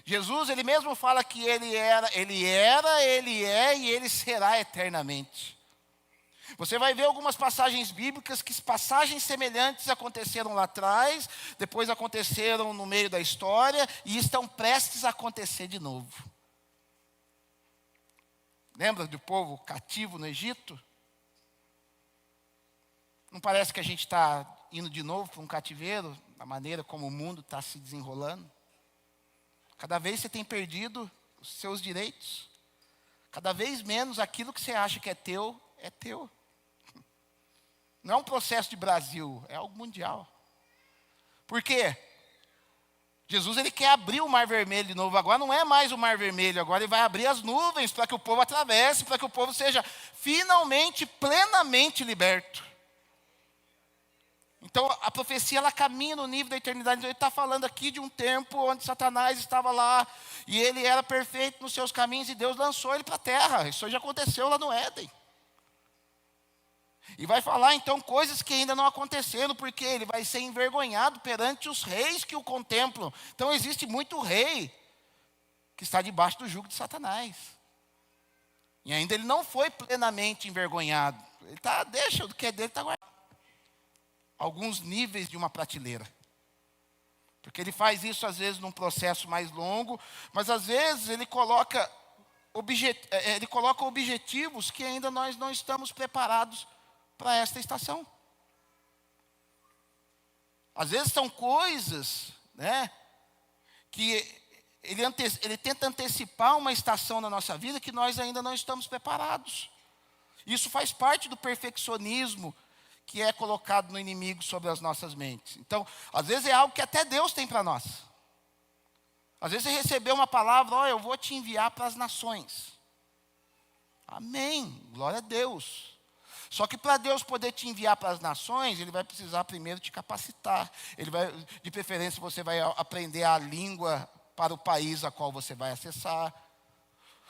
Jesus, ele mesmo fala que ele é e ele será eternamente. Você vai ver algumas passagens bíblicas que passagens semelhantes aconteceram lá atrás, depois aconteceram no meio da história e estão prestes a acontecer de novo. Lembra do povo cativo no Egito? Não parece que a gente está indo de novo para um cativeiro, da maneira como o mundo está se desenrolando? Cada vez você tem perdido os seus direitos. Cada vez menos aquilo que você acha que é teu, é teu. Não é um processo de Brasil, é algo mundial. Por quê? Jesus, ele quer abrir o Mar Vermelho de novo. Agora não é mais o Mar Vermelho, agora ele vai abrir as nuvens para que o povo atravesse, para que o povo seja finalmente, plenamente liberto. Então a profecia, ela caminha no nível da eternidade. Então ele está falando aqui de um tempo onde Satanás estava lá e ele era perfeito nos seus caminhos e Deus lançou ele para a terra. Isso já aconteceu lá no Éden. E vai falar então coisas que ainda não aconteceram, porque ele vai ser envergonhado perante os reis que o contemplam. Então existe muito rei que está debaixo do jugo de Satanás. E ainda ele não foi plenamente envergonhado. Ele está, deixa o que é dele, está guardado. Alguns níveis de uma prateleira. Porque ele faz isso às vezes num processo mais longo, mas às vezes ele coloca objetivos que ainda nós não estamos preparados para esta estação. Às vezes são coisas, né, que ele tenta antecipar uma estação na nossa vida que nós ainda não estamos preparados. Isso faz parte do perfeccionismo que é colocado no inimigo sobre as nossas mentes. Então, às vezes é algo que até Deus tem para nós. Às vezes você recebeu uma palavra, eu vou te enviar para as nações. Amém, glória a Deus. Só que para Deus poder te enviar para as nações, Ele vai precisar primeiro te capacitar. De preferência, você vai aprender a língua para o país a qual você vai acessar.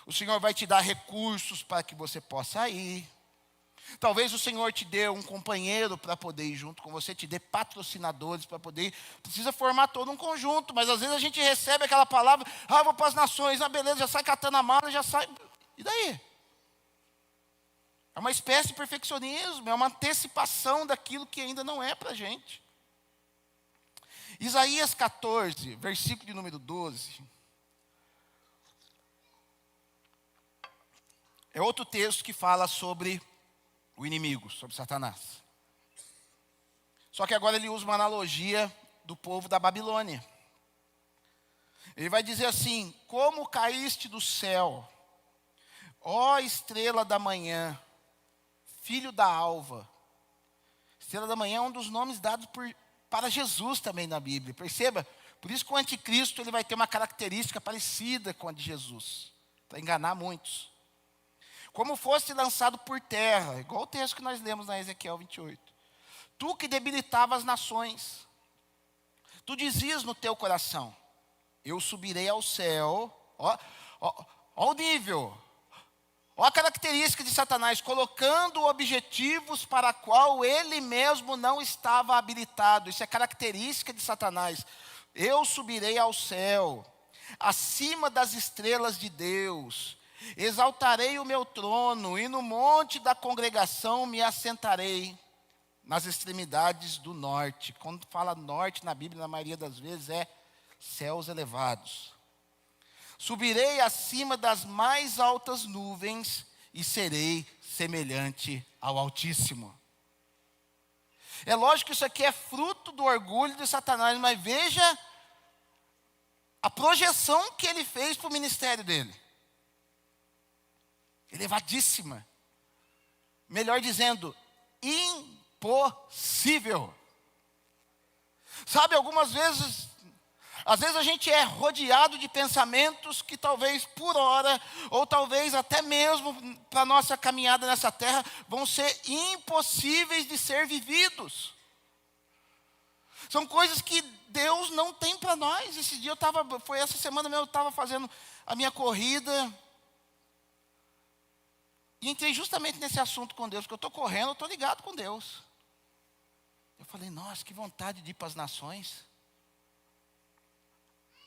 O Senhor vai te dar recursos para que você possa ir. Talvez o Senhor te dê um companheiro para poder ir junto com você, te dê patrocinadores para poder ir. Precisa formar todo um conjunto, mas às vezes a gente recebe aquela palavra, vou para as nações, beleza, já sai catando a mala, já sai. E daí? É uma espécie de perfeccionismo, é uma antecipação daquilo que ainda não é para a gente. Isaías 14, versículo de número 12. É outro texto que fala sobre o inimigo, sobre Satanás. Só que agora ele usa uma analogia do povo da Babilônia. Ele vai dizer assim: como caíste do céu, ó estrela da manhã, filho da alva. Estrela da manhã é um dos nomes dados para Jesus também na Bíblia. Perceba? Por isso que o anticristo ele vai ter uma característica parecida com a de Jesus, para enganar muitos. Como fosse lançado por terra, igual o texto que nós lemos na Ezequiel 28. Tu que debilitava as nações, tu dizias no teu coração, eu subirei ao céu. Ó o nível. Olha a característica de Satanás, colocando objetivos para a qual ele mesmo não estava habilitado. Isso é característica de Satanás. Eu subirei ao céu, acima das estrelas de Deus. Exaltarei o meu trono e no monte da congregação me assentarei nas extremidades do norte. Quando fala norte na Bíblia, na maioria das vezes é céus elevados. Subirei acima das mais altas nuvens e serei semelhante ao Altíssimo. É lógico que isso aqui é fruto do orgulho de Satanás, mas veja a projeção que ele fez para o ministério dele. Elevadíssima. Melhor dizendo, impossível. Sabe, às vezes a gente é rodeado de pensamentos que talvez por hora, ou talvez até mesmo para a nossa caminhada nessa terra, vão ser impossíveis de ser vividos. São coisas que Deus não tem para nós. Esse dia foi essa semana mesmo, eu estava fazendo a minha corrida. E entrei justamente nesse assunto com Deus, porque eu estou correndo, eu estou ligado com Deus. Eu falei, nossa, que vontade de ir para as nações.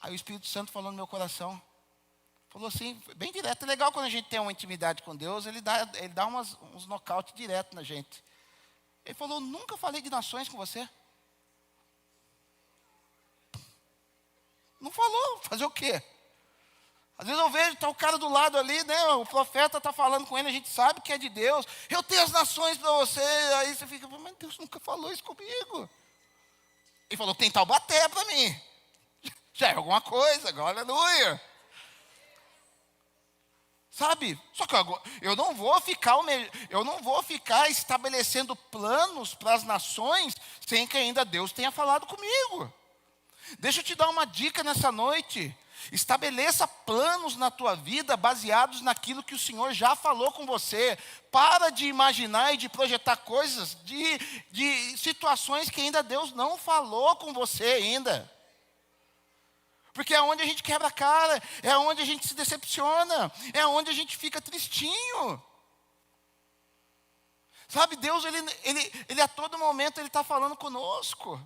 Aí o Espírito Santo falou no meu coração. Falou assim, bem direto. É legal quando a gente tem uma intimidade com Deus, ele dá uns nocaute direto na gente. Ele falou, nunca falei de nações com você. Não falou, fazer o quê? Às vezes eu vejo, está o cara do lado ali, né? O profeta está falando com ele, a gente sabe que é de Deus. Eu tenho as nações para você. Aí você fica, mas Deus nunca falou isso comigo. Ele falou, tem Taubaté para mim. Já é alguma coisa, aleluia. Sabe? Só que eu não vou ficar estabelecendo planos para as nações sem que ainda Deus tenha falado comigo. Deixa eu te dar uma dica nessa noite. Estabeleça planos na tua vida baseados naquilo que o Senhor já falou com você. Para de imaginar e de projetar coisas de situações que ainda Deus não falou com você ainda. Porque é onde a gente quebra a cara, é onde a gente se decepciona, é onde a gente fica tristinho. Sabe, Deus, ele a todo momento Ele está falando conosco.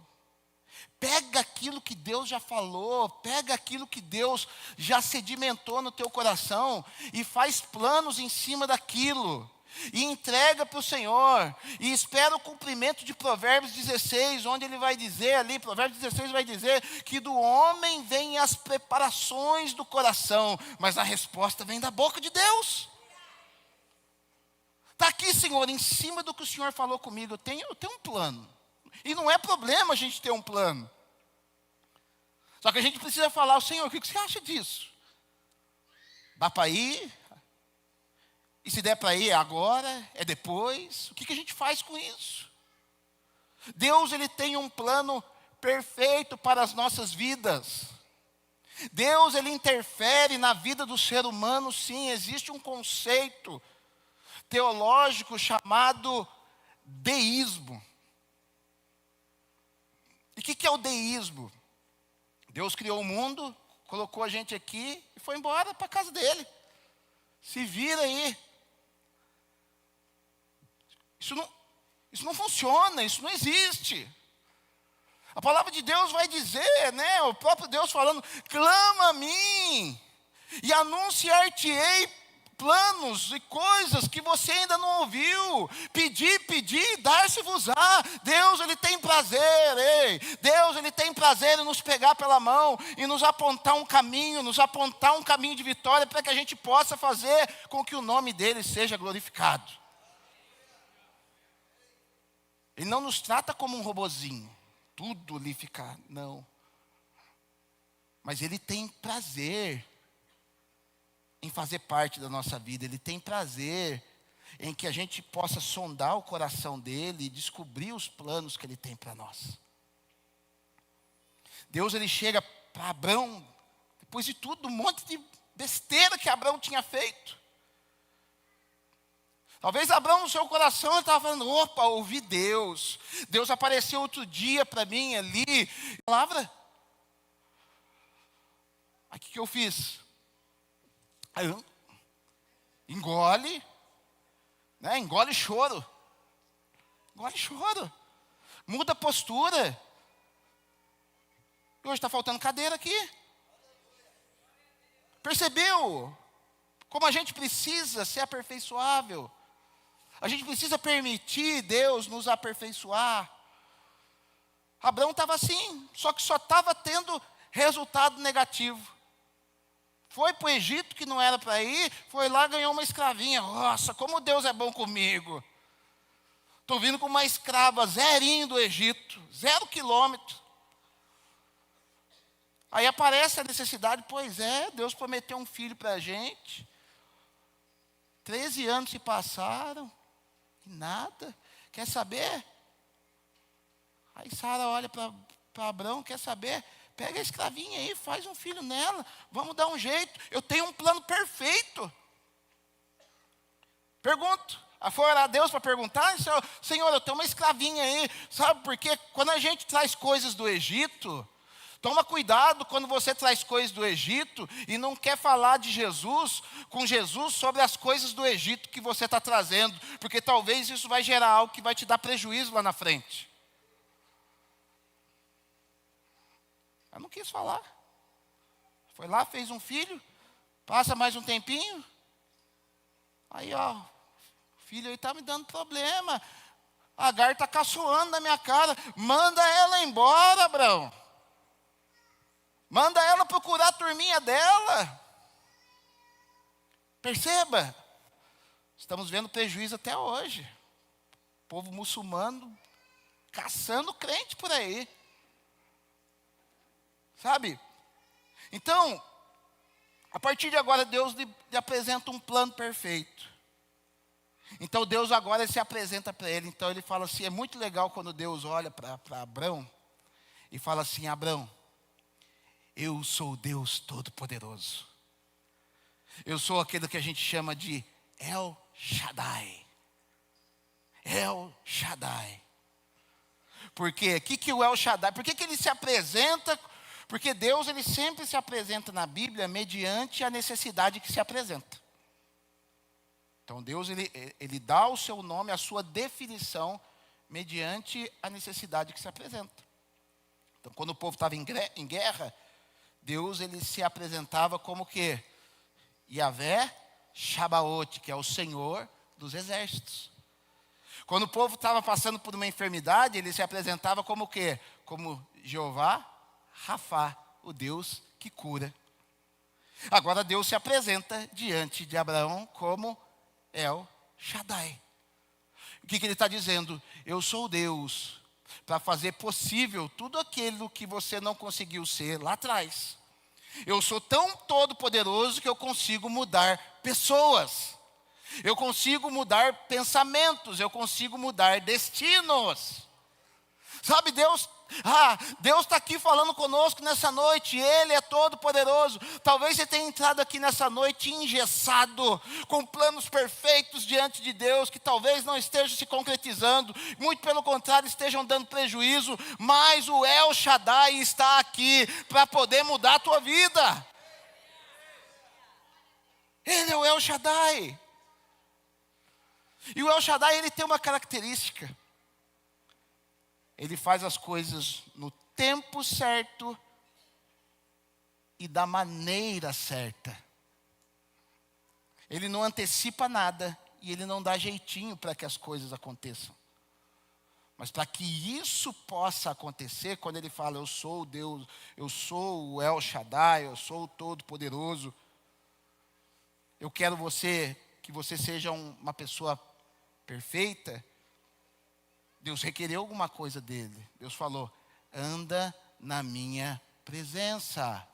Pega aquilo que Deus já falou, pega aquilo que Deus já sedimentou no teu coração e faz planos em cima daquilo. E entrega para o Senhor, e espera o cumprimento de Provérbios 16, onde ele vai dizer ali, Provérbios 16 vai dizer que do homem vêm as preparações do coração, mas a resposta vem da boca de Deus. Está aqui, Senhor, em cima do que o Senhor falou comigo, eu tenho um plano. E não é problema a gente ter um plano. Só que a gente precisa falar, Senhor, o que você acha disso? Dá para ir? E se der para ir, é agora? É depois? O que a gente faz com isso? Deus, Ele tem um plano perfeito para as nossas vidas. Deus, Ele interfere na vida do ser humano, sim. Existe um conceito teológico chamado deísmo. E o que é o deísmo? Deus criou o mundo, colocou a gente aqui e foi embora para a casa dele. Se vira aí. Isso não funciona, isso não existe. A palavra de Deus vai dizer, né? O próprio Deus falando, clama a mim e anunciar-te-ei planos e coisas que você ainda não ouviu. Pedir, dar-se-vos-á. Deus, Ele tem prazer, Deus, Ele tem prazer em nos pegar pela mão e nos apontar um caminho de vitória para que a gente possa fazer com que o nome dEle seja glorificado. Ele não nos trata como um robozinho, tudo lhe ficar, não. Mas Ele tem prazer em fazer parte da nossa vida. Ele tem prazer em que a gente possa sondar o coração dele e descobrir os planos que Ele tem para nós. Deus, Ele chega para Abrão, depois de tudo, um monte de besteira que Abrão tinha feito. Talvez Abrão no seu coração, ele estava falando, opa, ouvi Deus. Deus apareceu outro dia para mim ali. Palavra. Aí o que eu fiz? Aí eu, engole, né? Engole choro. Muda a postura. E hoje está faltando cadeira aqui. Percebeu? Como a gente precisa ser aperfeiçoável. A gente precisa permitir Deus nos aperfeiçoar. Abraão estava assim, só que só estava tendo resultado negativo. Foi para o Egito, que não era para ir, foi lá e ganhou uma escravinha. Nossa, como Deus é bom comigo. Estou vindo com uma escrava, zerinho do Egito, 0 quilômetro. Aí aparece a necessidade, pois é, Deus prometeu um filho para a gente. 13 anos se passaram, e nada. Quer saber? Aí Sara olha para Abrão, quer saber? Pega a escravinha aí, faz um filho nela, vamos dar um jeito. Eu tenho um plano perfeito. Pergunto, Foi orar a Deus para perguntar, Senhor, eu tenho uma escravinha aí, sabe? Porque quando a gente traz coisas do Egito, toma cuidado quando você traz coisas do Egito e não quer falar de Jesus, com Jesus, sobre as coisas do Egito que você está trazendo, porque talvez isso vai gerar algo que vai te dar prejuízo lá na frente. Eu não quis falar. Foi lá, fez um filho, passa mais um tempinho, aí ó, o filho aí está me dando problema, a Agar está caçoando na minha cara, manda ela embora, Abraão. Manda ela procurar a turminha dela. Perceba, estamos vendo prejuízo até hoje. O povo muçulmano caçando crente por aí. Sabe? Então, a partir de agora, Deus lhe apresenta um plano perfeito. Então, Deus agora se apresenta para ele. Então, ele fala assim, é muito legal quando Deus olha para Abrão e fala assim, Abrão, eu sou o Deus Todo-Poderoso. Eu sou aquele que a gente chama de El Shaddai. El Shaddai. Por quê? O que o El Shaddai? Por que ele se apresenta? Porque Deus ele sempre se apresenta na Bíblia mediante a necessidade que se apresenta. Então Deus ele dá o seu nome, a sua definição, mediante a necessidade que se apresenta. Então quando o povo estava em guerra, Deus ele se apresentava como que Yahvé Shabaoth, que é o Senhor dos exércitos. Quando o povo estava passando por uma enfermidade, ele se apresentava como o quê? Como Jeová Rafá, o Deus que cura. Agora Deus se apresenta diante de Abraão como El Shaddai. O que ele está dizendo? Eu sou Deus para fazer possível tudo aquilo que você não conseguiu ser lá atrás. Eu sou tão todo-poderoso que eu consigo mudar pessoas. Eu consigo mudar pensamentos, eu consigo mudar destinos. Sabe, Deus está aqui falando conosco nessa noite, Ele é todo poderoso. Talvez você tenha entrado aqui nessa noite engessado, com planos perfeitos diante de Deus, que talvez não estejam se concretizando, muito pelo contrário, estejam dando prejuízo, mas o El Shaddai está aqui para poder mudar a tua vida. Ele é o El Shaddai. E o El Shaddai, ele tem uma característica. Ele faz as coisas no tempo certo e da maneira certa. Ele não antecipa nada e ele não dá jeitinho para que as coisas aconteçam. Mas para que isso possa acontecer, quando ele fala, eu sou o Deus, eu sou o El Shaddai, eu sou o Todo-Poderoso, eu quero que você seja uma pessoa perfeita. Deus requereu alguma coisa dele. Deus falou, anda na minha presença.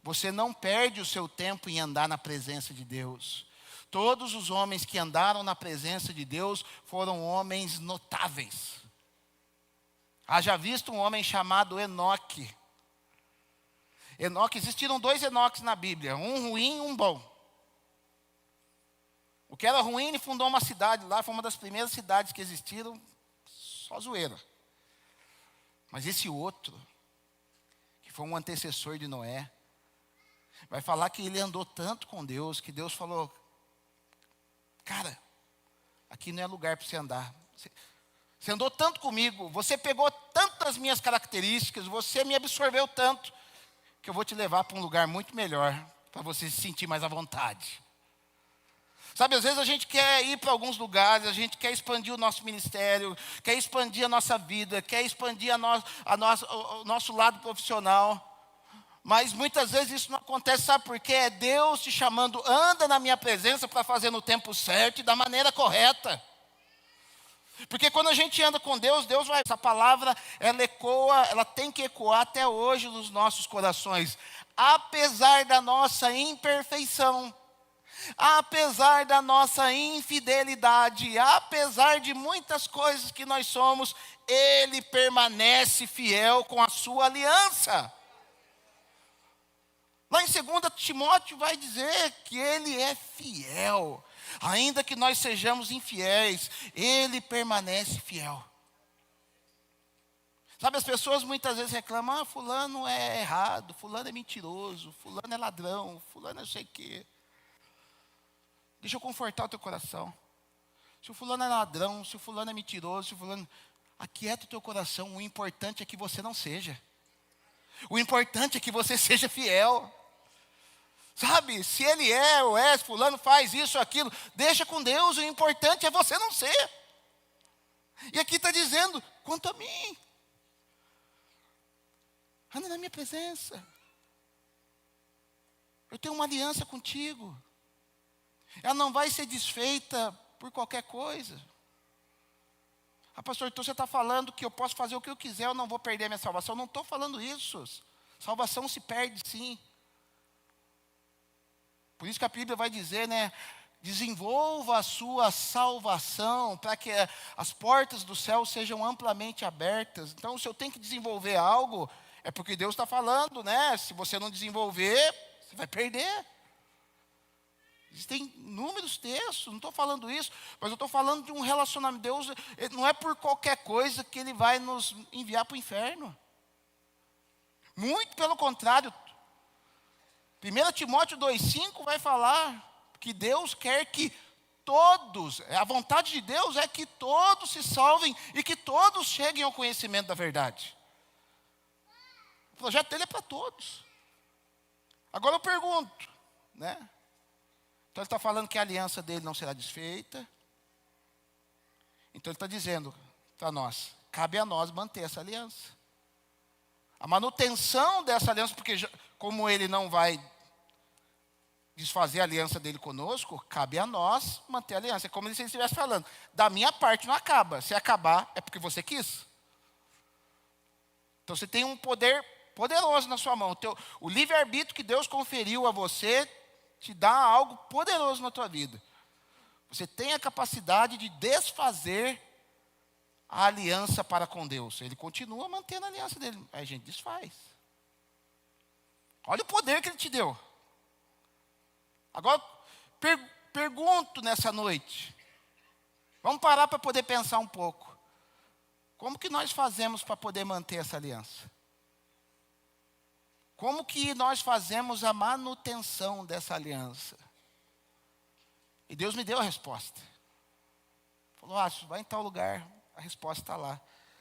Você não perde o seu tempo em andar na presença de Deus. Todos os homens que andaram na presença de Deus foram homens notáveis. Haja visto um homem chamado Enoque. Existiram 2 Enoques na Bíblia, um ruim e um bom. O que era ruim, ele fundou uma cidade lá, foi uma das primeiras cidades que existiram, só zoeira. Mas esse outro, que foi um antecessor de Noé, vai falar que ele andou tanto com Deus, que Deus falou, cara, aqui não é lugar para você andar. Você andou tanto comigo, você pegou tantas minhas características, você me absorveu tanto, que eu vou te levar para um lugar muito melhor, para você se sentir mais à vontade. Sabe, às vezes a gente quer ir para alguns lugares, a gente quer expandir o nosso ministério, quer expandir a nossa vida, quer expandir o nosso lado profissional. Mas muitas vezes isso não acontece, sabe por quê? É Deus te chamando, anda na minha presença para fazer no tempo certo e da maneira correta. Porque quando a gente anda com Deus, essa palavra, ela ecoa, ela tem que ecoar até hoje nos nossos corações. Apesar da nossa imperfeição, apesar da nossa infidelidade, apesar de muitas coisas que nós somos, Ele permanece fiel com a sua aliança. Lá em 2 Timóteo vai dizer que Ele é fiel. Ainda que nós sejamos infiéis, Ele permanece fiel. Sabe, as pessoas muitas vezes reclamam, fulano é errado, fulano é mentiroso, fulano é ladrão, fulano é não sei o quê. Deixa eu confortar o teu coração. Se o fulano é ladrão, se o fulano é mentiroso, se o fulano... Aquieta o teu coração, o importante é que você não seja. O importante é que você seja fiel. Sabe, se ele é ou é, se fulano faz isso ou aquilo, deixa com Deus, o importante é você não ser. E aqui está dizendo, quanto a mim, anda na minha presença. Eu tenho uma aliança contigo. Ela não vai ser desfeita por qualquer coisa. Ah, pastor, então você está falando que eu posso fazer o que eu quiser, eu não vou perder a minha salvação. Eu não estou falando isso. Salvação se perde sim. Por isso que a Bíblia vai dizer, né? Desenvolva a sua salvação para que as portas do céu sejam amplamente abertas. Então, se eu tenho que desenvolver algo, é porque Deus está falando, né? Se você não desenvolver, você vai perder. Existem inúmeros textos, não estou falando isso, mas eu estou falando de um relacionamento. Deus, não é por qualquer coisa que Ele vai nos enviar para o inferno. Muito pelo contrário. 1 Timóteo 2,5 vai falar que Deus quer que todos, a vontade de Deus é que todos se salvem e que todos cheguem ao conhecimento da verdade. O projeto dele é para todos. Agora eu pergunto, né? Então ele está falando que a aliança dele não será desfeita. Então ele está dizendo para nós, cabe a nós manter essa aliança. A manutenção dessa aliança, porque como ele não vai desfazer a aliança dele conosco, cabe a nós manter a aliança. É como se ele estivesse falando, da minha parte não acaba. Se acabar, é porque você quis. Então você tem um poder poderoso na sua mão. O livre-arbítrio que Deus conferiu a você te dá algo poderoso na tua vida. Você tem a capacidade de desfazer a aliança para com Deus. Ele continua mantendo a aliança dele. Aí a gente desfaz. Olha o poder que ele te deu. Agora, pergunto nessa noite. Vamos parar para poder pensar um pouco. Como que nós fazemos para poder manter essa aliança? Como que nós fazemos a manutenção dessa aliança? E Deus me deu a resposta. Falou, vai em tal lugar, a resposta está lá.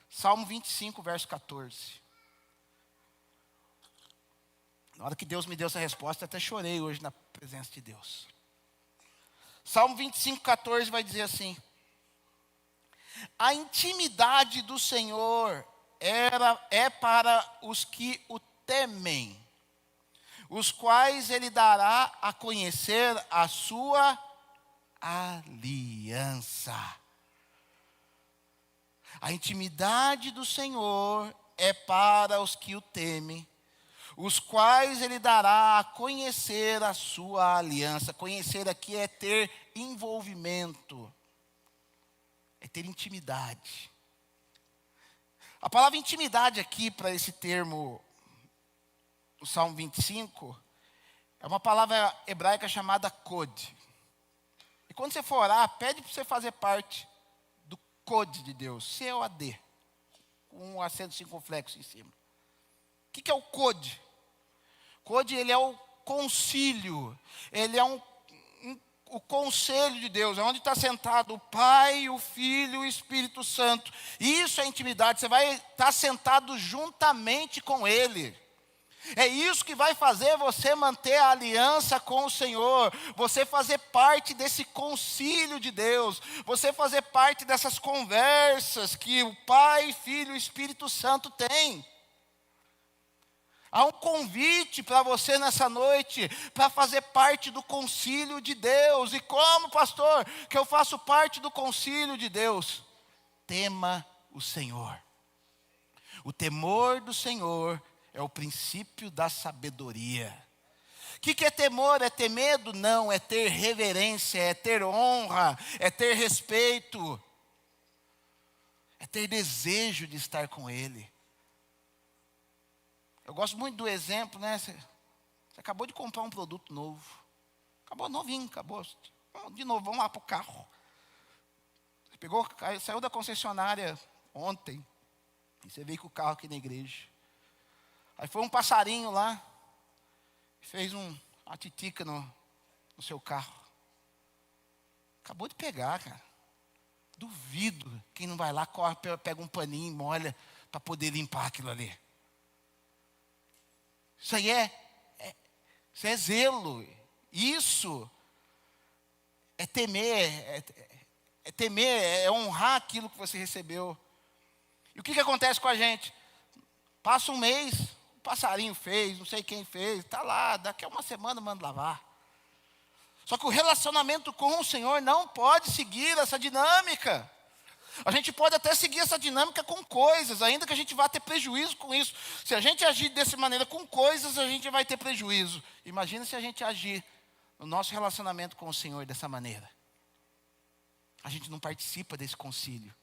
Salmo 25, verso 14. Na hora que Deus me deu essa resposta, até chorei hoje na presença de Deus. Salmo 25, 14 vai dizer assim: a intimidade do Senhor é para os que o temem, os quais Ele dará a conhecer a sua aliança. A intimidade do Senhor é para os que o temem, os quais Ele dará a conhecer a sua aliança. Conhecer aqui é ter envolvimento, é ter intimidade. A palavra intimidade aqui, para esse termo, no Salmo 25, é uma palavra hebraica chamada code. E quando você for orar, pede para você fazer parte do code de Deus, C-O-D, com um acento circunflexo em cima. O que é o code? Code, ele é o concílio, ele é o conselho de Deus, é onde está sentado o Pai, o Filho e o Espírito Santo. Isso é intimidade, você vai estar sentado juntamente com Ele. É isso que vai fazer você manter a aliança com o Senhor, você fazer parte desse concílio de Deus, você fazer parte dessas conversas que o Pai, Filho e Espírito Santo têm. Há um convite para você nessa noite, para fazer parte do concílio de Deus. E como, pastor, que eu faço parte do concílio de Deus? Tema o Senhor. O temor do Senhor é o princípio da sabedoria. O que é temor? É ter medo? Não, é ter reverência, é ter honra, é ter respeito, é ter desejo de estar com Ele. Eu gosto muito do exemplo, né? Você acabou de comprar um produto novo. Acabou novinho, acabou. De novo, vamos lá para o carro. Saiu da concessionária ontem, e você veio com o carro aqui na igreja. Aí foi um passarinho lá, fez uma titica no seu carro. Acabou de pegar, cara. Duvido quem não vai lá, corre, pega um paninho e molha para poder limpar aquilo ali. Isso aí isso é zelo. Isso é temer, é honrar aquilo que você recebeu. E o que acontece com a gente? Passa um mês, o passarinho fez, não sei quem fez, está lá, daqui a uma semana manda lavar. Só que o relacionamento com o Senhor não pode seguir essa dinâmica. A gente pode até seguir essa dinâmica com coisas, ainda que a gente vá ter prejuízo com isso. Se a gente agir dessa maneira com coisas, a gente vai ter prejuízo. Imagina se a gente agir no nosso relacionamento com o Senhor dessa maneira. A gente não participa desse concílio.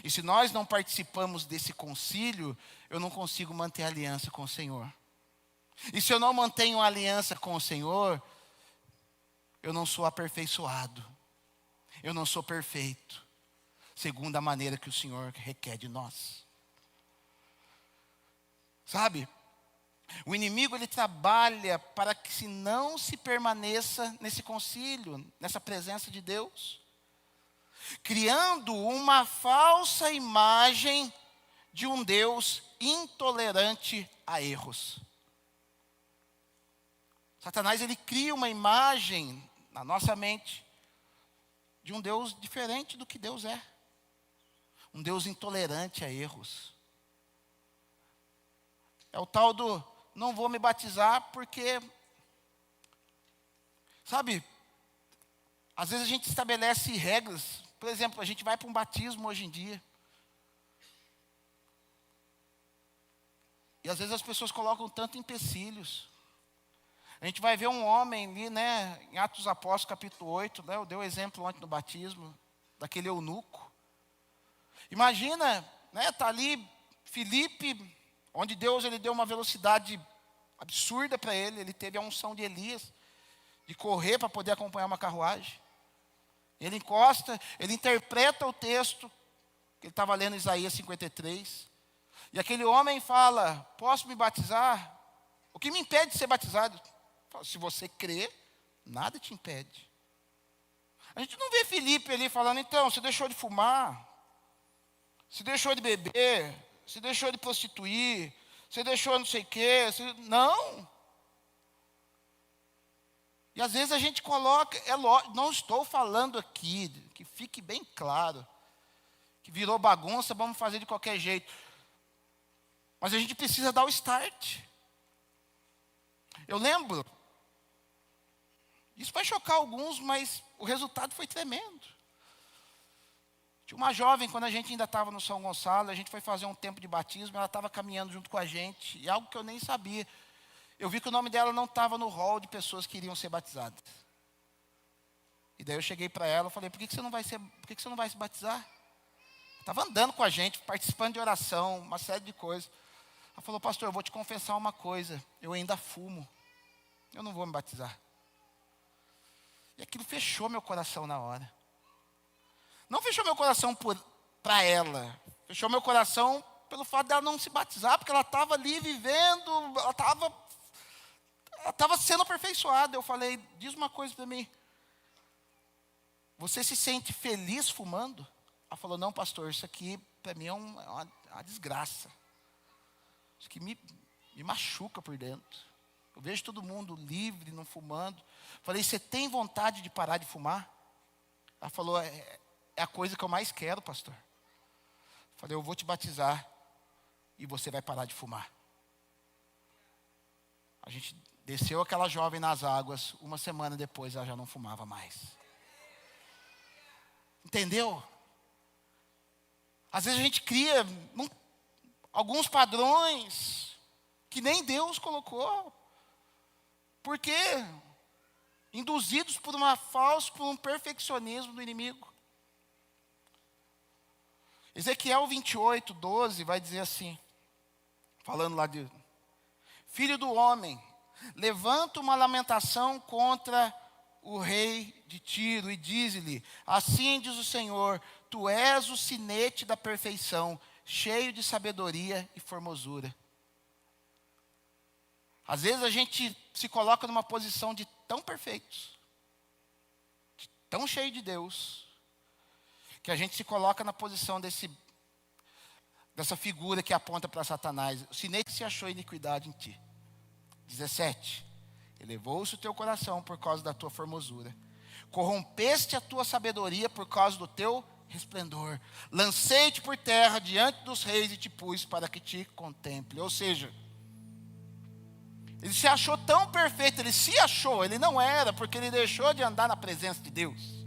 E se nós não participamos desse concílio, eu não consigo manter a aliança com o Senhor. E se eu não mantenho a aliança com o Senhor, eu não sou aperfeiçoado. Eu não sou perfeito, segundo a maneira que o Senhor requer de nós. Sabe? O inimigo, ele trabalha para que não se permaneça nesse concílio, nessa presença de Deus, criando uma falsa imagem de um Deus intolerante a erros. Satanás, ele cria uma imagem na nossa mente de um Deus diferente do que Deus é. Um Deus intolerante a erros. É o tal do não vou me batizar porque, sabe, às vezes a gente estabelece regras. Por exemplo, a gente vai para um batismo hoje em dia. E às vezes as pessoas colocam tanto empecilhos. A gente vai ver um homem ali, né, em Atos dos Apóstolos, capítulo 8, né, eu dei o exemplo ontem no batismo, daquele eunuco. Imagina, né, tá ali Filipe, onde Deus, ele deu uma velocidade absurda para ele teve a unção de Elias, de correr para poder acompanhar uma carruagem. Ele encosta, ele interpreta o texto, que ele estava lendo Isaías 53, e aquele homem fala, posso me batizar? O que me impede de ser batizado? Se você crê, nada te impede. A gente não vê Filipe ali falando, então, você deixou de fumar, você deixou de beber, você deixou de prostituir, você deixou não sei o quê, não. E às vezes a gente coloca, não estou falando aqui, que fique bem claro, que virou bagunça, vamos fazer de qualquer jeito. Mas a gente precisa dar o start. Eu lembro, isso vai chocar alguns, mas o resultado foi tremendo. Tinha uma jovem, quando a gente ainda estava no São Gonçalo, a gente foi fazer um tempo de batismo, ela estava caminhando junto com a gente, e algo que eu nem sabia. Eu vi que o nome dela não estava no hall de pessoas que iriam ser batizadas. E daí eu cheguei para ela e falei, por que você não vai se batizar? Estava andando com a gente, participando de oração, uma série de coisas. Ela falou, pastor, eu vou te confessar uma coisa, eu ainda fumo, eu não vou me batizar. E aquilo fechou meu coração na hora. Não fechou meu coração para ela, fechou meu coração pelo fato dela não se batizar, porque ela estava ali vivendo, ela estava sendo aperfeiçoada. Eu falei, diz uma coisa para mim, você se sente feliz fumando? Ela falou, não pastor, isso aqui para mim é uma desgraça. Isso aqui me machuca por dentro. Eu vejo todo mundo livre, não fumando. Falei, você tem vontade de parar de fumar? Ela falou, é a coisa que eu mais quero, pastor. Falei, eu vou te batizar e você vai parar de fumar. A gente desceu aquela jovem nas águas, uma semana depois ela já não fumava mais. Entendeu? Às vezes a gente cria alguns padrões que nem Deus colocou. Por quê? Induzidos por um perfeccionismo do inimigo. Ezequiel 28, 12 vai dizer assim, falando lá de filho do homem, levanta uma lamentação contra o rei de Tiro e diz-lhe: assim diz o Senhor, tu és o sinete da perfeição, cheio de sabedoria e formosura. Às vezes a gente se coloca numa posição de tão perfeitos, de tão cheio de Deus, que a gente se coloca na posição dessa figura que aponta para Satanás. O sinete se achou iniquidade em ti. 17. Elevou-se o teu coração por causa da tua formosura. Corrompeste a tua sabedoria por causa do teu resplendor. Lancei-te por terra diante dos reis e te pus para que te contemple. Ou seja, ele se achou tão perfeito, ele se achou, ele não era, porque ele deixou de andar na presença de Deus.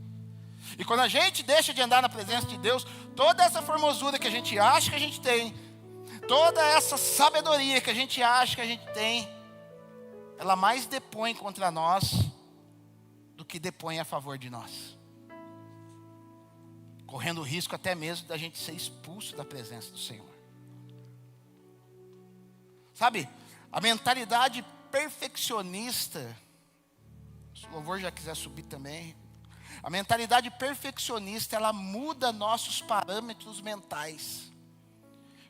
E quando a gente deixa de andar na presença de Deus, toda essa formosura que a gente acha que a gente tem, toda essa sabedoria que a gente acha que a gente tem, ela mais depõe contra nós do que depõe a favor de nós. Correndo o risco até mesmo da gente ser expulso da presença do Senhor. Sabe, a mentalidade perfeccionista, se o louvor já quiser subir também, a mentalidade perfeccionista, ela muda nossos parâmetros mentais,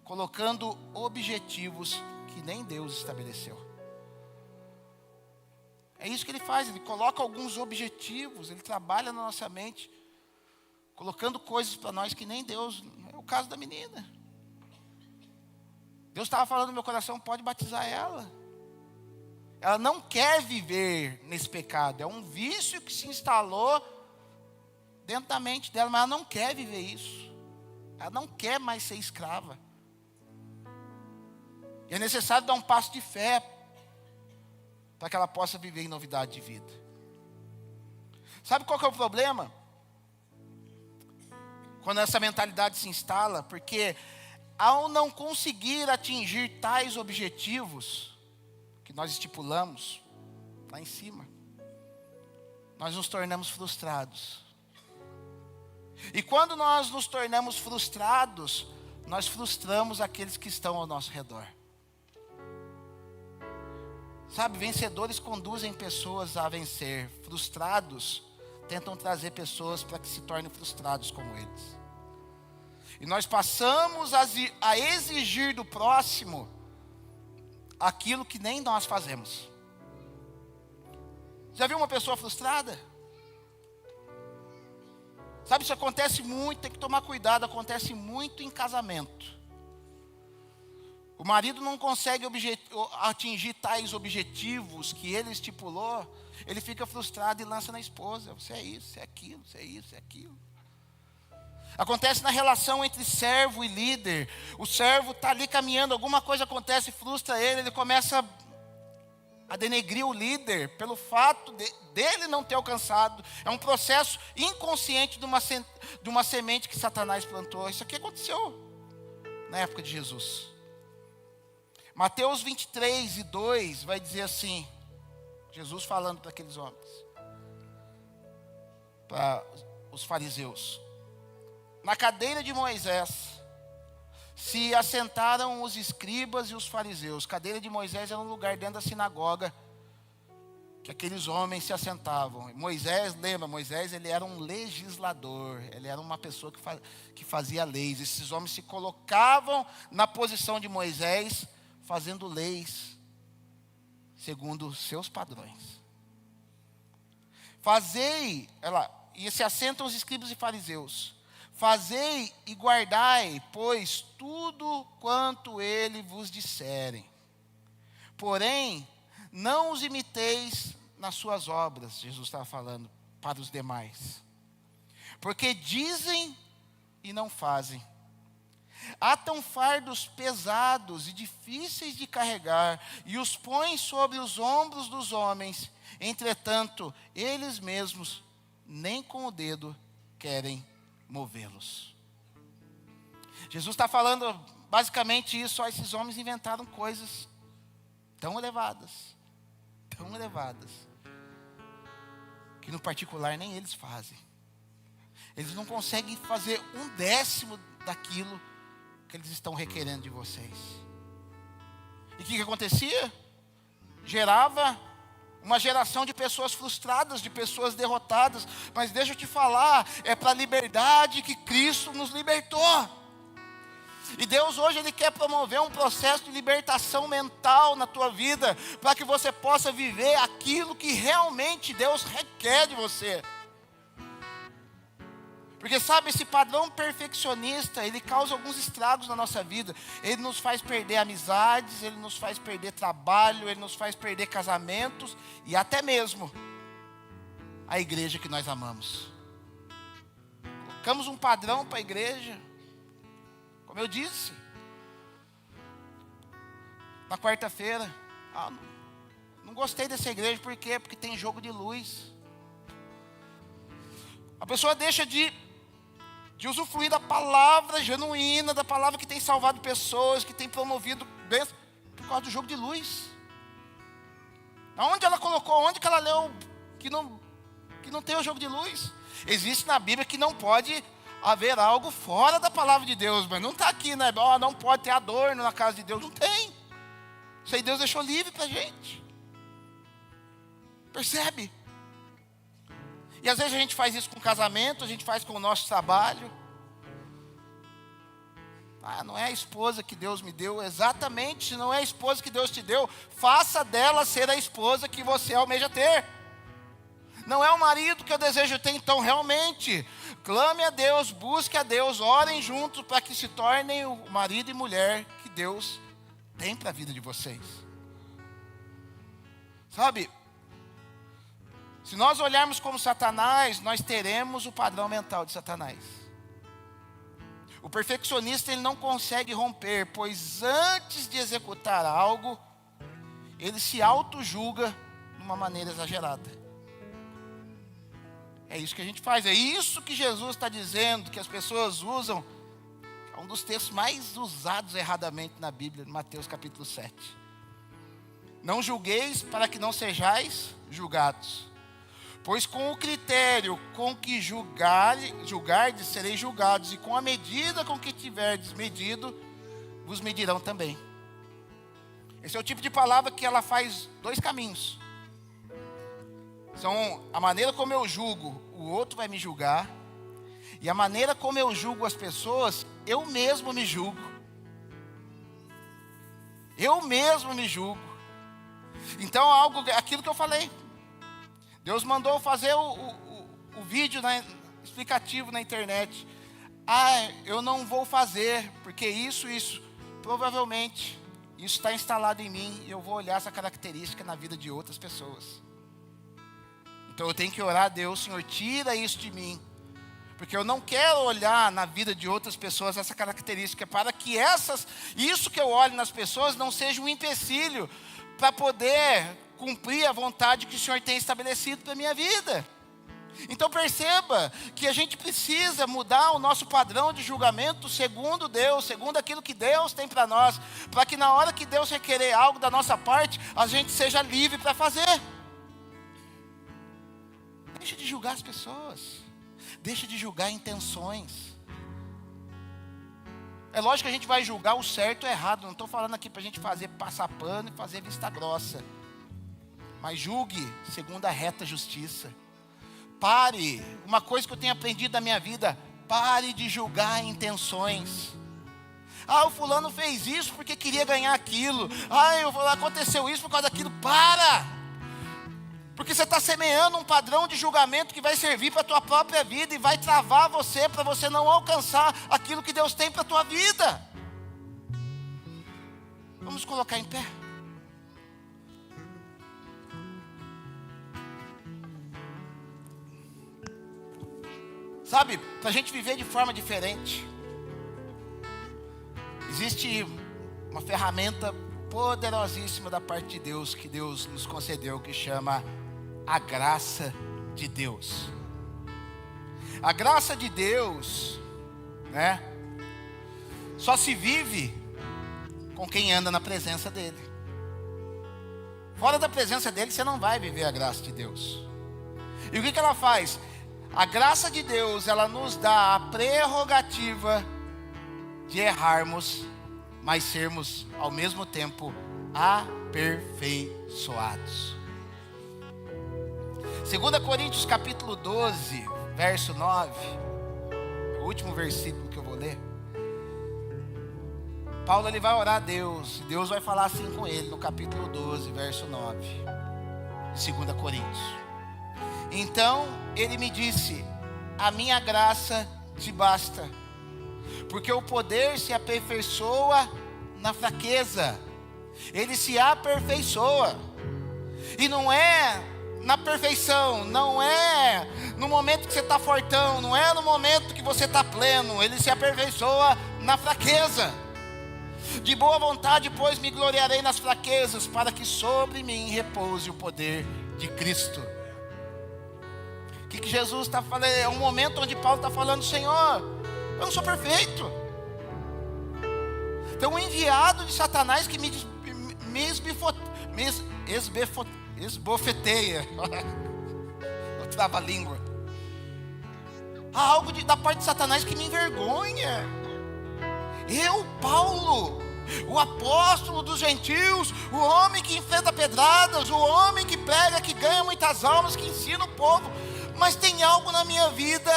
colocando objetivos que nem Deus estabeleceu. É isso que ele faz, ele coloca alguns objetivos, ele trabalha na nossa mente, colocando coisas para nós que nem Deus. É o caso da menina. Deus estava falando no meu coração, pode batizar ela. Ela não quer viver nesse pecado, é um vício que se instalou dentro da mente dela, mas ela não quer viver isso. Ela não quer mais ser escrava. E é necessário dar um passo de fé para que ela possa viver em novidade de vida. Sabe qual que é o problema? Quando essa mentalidade se instala, porque ao não conseguir atingir tais objetivos que nós estipulamos lá em cima, nós nos tornamos frustrados. E quando nós nos tornamos frustrados, nós frustramos aqueles que estão ao nosso redor. Sabe, vencedores conduzem pessoas a vencer. Frustrados tentam trazer pessoas para que se tornem frustrados como eles. E nós passamos a exigir do próximo aquilo que nem nós fazemos. Já viu uma pessoa frustrada? Sabe, isso acontece muito, tem que tomar cuidado, acontece muito em casamento. O marido não consegue atingir tais objetivos que ele estipulou, ele fica frustrado e lança na esposa. Você é isso, você é aquilo, você é isso, você é aquilo. Acontece na relação entre servo e líder. O servo está ali caminhando, alguma coisa acontece, frustra ele, ele começa a denegrir o líder pelo fato dele não ter alcançado. É um processo inconsciente de uma semente que Satanás plantou. Isso aqui aconteceu na época de Jesus. Mateus 23:2 vai dizer assim, Jesus falando para aqueles homens, para os fariseus: na cadeira de Moisés se assentaram os escribas e os fariseus. Cadeira de Moisés era um lugar dentro da sinagoga que aqueles homens se assentavam. Moisés, lembra, Moisés ele era um legislador, ele era uma pessoa que fazia leis. Esses homens se colocavam na posição de Moisés, fazendo leis segundo os seus padrões. E se assentam os escribas e fariseus. Fazei e guardai, pois, tudo quanto ele vos disserem. Porém, não os imiteis nas suas obras, Jesus estava falando para os demais. Porque dizem e não fazem. Atam fardos pesados e difíceis de carregar, e os põem sobre os ombros dos homens. Entretanto, eles mesmos, nem com o dedo, querem movê-los. Jesus está falando basicamente isso. Esses homens inventaram coisas tão elevadas, que no particular nem eles fazem. Eles não conseguem fazer 1/10 daquilo que eles estão requerendo de vocês. E o que acontecia? Gerava uma geração de pessoas frustradas, de pessoas derrotadas. Mas deixa eu te falar, é para a liberdade que Cristo nos libertou. E Deus hoje Ele quer promover um processo de libertação mental na tua vida, para que você possa viver aquilo que realmente Deus requer de você. Porque sabe, esse padrão perfeccionista, ele causa alguns estragos na nossa vida. Ele nos faz perder amizades, ele nos faz perder trabalho, ele nos faz perder casamentos e até mesmo a igreja que nós amamos. Colocamos um padrão para a igreja. Como eu disse, na quarta-feira, não gostei dessa igreja, por quê? Porque tem jogo de luz. A pessoa deixa de usufruir da palavra genuína, da palavra que tem salvado pessoas, que tem promovido bênçãos, por causa do jogo de luz. Aonde ela colocou, onde que ela leu que não tem o jogo de luz? Existe na Bíblia que não pode haver algo fora da palavra de Deus, mas não está aqui, né? Não pode ter adorno na casa de Deus, não tem. Isso aí Deus deixou livre para a gente. Percebe? E às vezes a gente faz isso com casamento, a gente faz com o nosso trabalho. Não é a esposa que Deus me deu, exatamente, se não é a esposa que Deus te deu, faça dela ser a esposa que você almeja ter. Não é o marido que eu desejo ter, então realmente, clame a Deus, busque a Deus, orem juntos para que se tornem o marido e mulher que Deus tem para a vida de vocês. Sabe, se nós olharmos como Satanás, nós teremos o padrão mental de Satanás. O perfeccionista ele não consegue romper, pois antes de executar algo, ele se auto-julga de uma maneira exagerada. É isso que a gente faz, é isso que Jesus está dizendo, que as pessoas usam. É um dos textos mais usados erradamente na Bíblia, em Mateus capítulo 7. Não julgueis para que não sejais julgados. Pois com o critério com que julgardes, sereis julgados, e com a medida com que tiverdes medido, vos medirão também. Esse é o tipo de palavra que ela faz dois caminhos. São a maneira como eu julgo, o outro vai me julgar. E a maneira como eu julgo as pessoas, eu mesmo me julgo. Eu mesmo me julgo. Então, aquilo que eu falei. Deus mandou fazer o vídeo explicativo na internet. Eu não vou fazer, porque isso. Provavelmente, isso está instalado em mim. E eu vou olhar essa característica na vida de outras pessoas. Então eu tenho que orar a Deus, Senhor, tira isso de mim. Porque eu não quero olhar na vida de outras pessoas essa característica, para que isso que eu olho nas pessoas não seja um empecilho para poder cumprir a vontade que o Senhor tem estabelecido para a minha vida. Então perceba que a gente precisa mudar o nosso padrão de julgamento segundo Deus, segundo aquilo que Deus tem para nós, para que na hora que Deus requerer algo da nossa parte, a gente seja livre para fazer. Deixa de julgar as pessoas. Deixa de julgar intenções. É lógico que a gente vai julgar o certo e o errado. Não estou falando aqui para a gente passar pano e fazer vista grossa. Mas julgue segundo a reta justiça. Pare. Uma coisa que eu tenho aprendido na minha vida. Pare de julgar intenções. O fulano fez isso porque queria ganhar aquilo. Aconteceu isso por causa daquilo. Para! Porque você está semeando um padrão de julgamento que vai servir para a tua própria vida e vai travar você para você não alcançar aquilo que Deus tem para a tua vida. Vamos colocar em pé. Sabe, para a gente viver de forma diferente, existe uma ferramenta poderosíssima da parte de Deus, que Deus nos concedeu, que chama a graça de Deus. A graça de Deus, né, só se vive com quem anda na presença dele. Fora da presença dele, você não vai viver a graça de Deus. E o que ela faz? A graça de Deus, ela nos dá a prerrogativa de errarmos, mas sermos ao mesmo tempo aperfeiçoados. 2 Coríntios capítulo 12, verso 9, o último versículo que eu vou ler. Paulo ele vai orar a Deus, e Deus vai falar assim com ele no capítulo 12, verso 9, de 2 Coríntios. Então ele me disse: a minha graça te basta, porque o poder se aperfeiçoa na fraqueza. Ele se aperfeiçoa, e não é na perfeição, não é no momento que você está fortão, não é no momento que você está pleno. Ele se aperfeiçoa na fraqueza. De boa vontade, pois, me gloriarei nas fraquezas, para que sobre mim repouse o poder de Cristo. O que Jesus está falando? É um momento onde Paulo está falando: Senhor, eu não sou perfeito. Tem um enviado de Satanás que me esbofeteia. Eu travo a língua. Há algo da parte de Satanás que me envergonha. Eu, Paulo, o apóstolo dos gentios, o homem que enfrenta pedradas, o homem que prega, que ganha muitas almas, que ensina o povo, mas tem algo na minha vida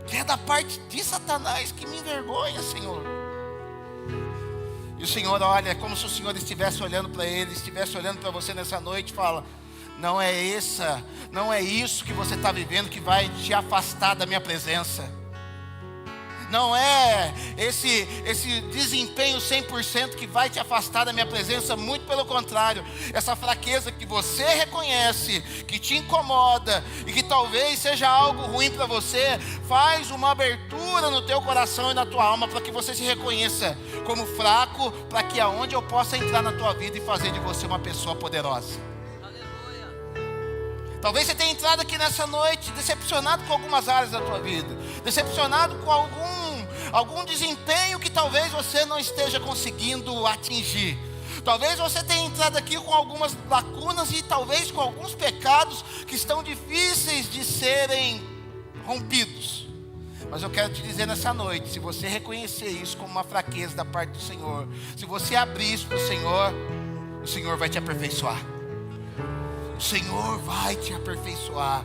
que é da parte de Satanás que me envergonha, Senhor. E o Senhor olha, como se o Senhor estivesse olhando para ele, estivesse olhando para você nessa noite e fala: não é isso que você está vivendo que vai te afastar da minha presença. Não é esse desempenho 100% que vai te afastar da minha presença. Muito pelo contrário, essa fraqueza que você reconhece, que te incomoda e que talvez seja algo ruim para você, faz uma abertura no teu coração e na tua alma para que você se reconheça como fraco, para que aonde eu possa entrar na tua vida e fazer de você uma pessoa poderosa. Talvez você tenha entrado aqui nessa noite decepcionado com algumas áreas da tua vida, decepcionado com algum desempenho que talvez você não esteja conseguindo atingir. Talvez você tenha entrado aqui com algumas lacunas e talvez com alguns pecados que estão difíceis de serem rompidos. Mas eu quero te dizer nessa noite, se você reconhecer isso como uma fraqueza da parte do Senhor, se você abrir isso para o Senhor vai te aperfeiçoar. O Senhor vai te aperfeiçoar,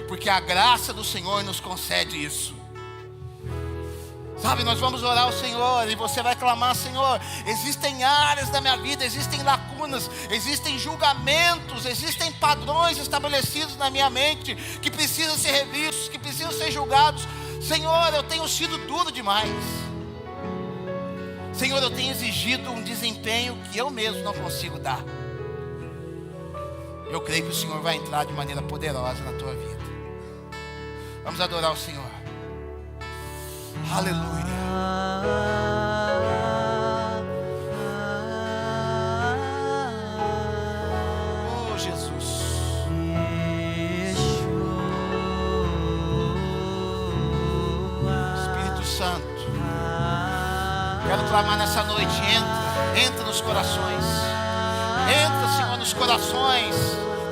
porque a graça do Senhor nos concede isso. Sabe, nós vamos orar ao Senhor e você vai clamar: Senhor, existem áreas da minha vida, existem lacunas, existem julgamentos, existem padrões estabelecidos na minha mente que precisam ser revistos, que precisam ser julgados. Senhor, eu tenho sido duro demais. Senhor, eu tenho exigido um desempenho que eu mesmo não consigo dar. Eu creio que o Senhor vai entrar de maneira poderosa na tua vida. Vamos adorar o Senhor. Aleluia. Oh, Jesus. Espírito Santo, quero clamar nessa noite: entra nos corações. Entra, Senhor, nos corações.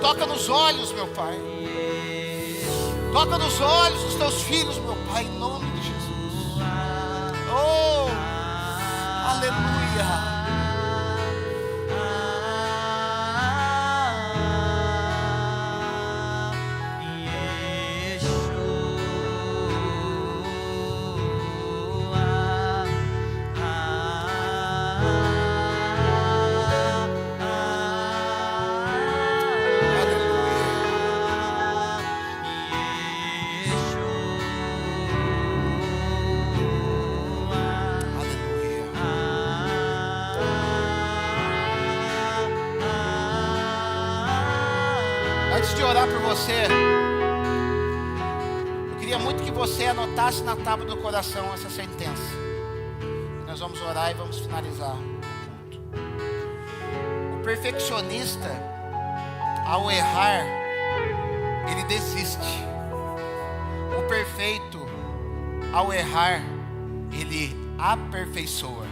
Toca nos olhos, meu Pai. Toca nos olhos dos teus filhos, meu Pai, em nome de Jesus. Oh, aleluia. Antes de orar por você, eu queria muito que você anotasse na tábua do coração essa sentença. Nós vamos orar e vamos finalizar. O perfeccionista, ao errar, ele desiste. O perfeito, ao errar, ele aperfeiçoa.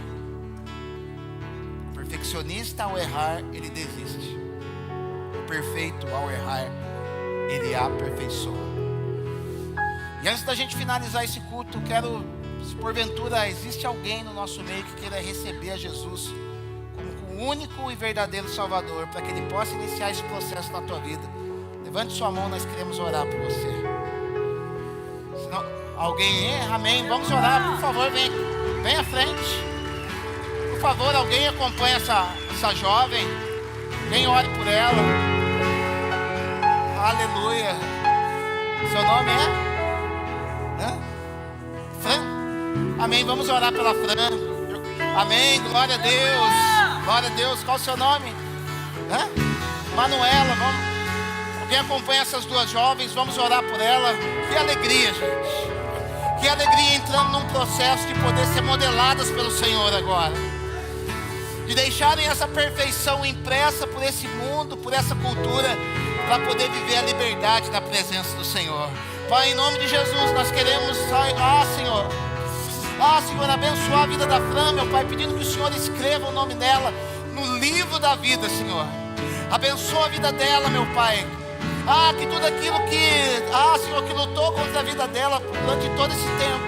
O perfeccionista, ao errar, ele desiste. Perfeito, ao errar, ele aperfeiçoa. E antes da gente finalizar esse culto, eu quero, se porventura existe alguém no nosso meio que queira receber a Jesus como o único e verdadeiro Salvador, para que ele possa iniciar esse processo na tua vida, Levante sua mão, nós queremos orar por você. Senão, alguém é? Amém. Vamos orar, por favor, vem à frente. Por favor, alguém acompanha essa jovem. Vem, ore por ela. Aleluia. Seu nome é? Fran? Amém. Vamos orar pela Fran. Amém. Glória a Deus. Glória a Deus. Qual o seu nome? Manuela. Vamos. Alguém acompanha essas duas jovens? Vamos orar por ela. Que alegria, gente. Que alegria entrando num processo de poder ser modeladas pelo Senhor agora. De deixarem essa perfeição impressa por esse mundo, por essa cultura, para poder viver a liberdade da presença do Senhor. Pai, em nome de Jesus, nós queremos, Senhor, abençoar a vida da Fran, meu Pai, pedindo que o Senhor escreva o nome dela no livro da vida, Senhor. Abençoa a vida dela, meu Pai. Que tudo aquilo Senhor, que lutou contra a vida dela durante todo esse tempo,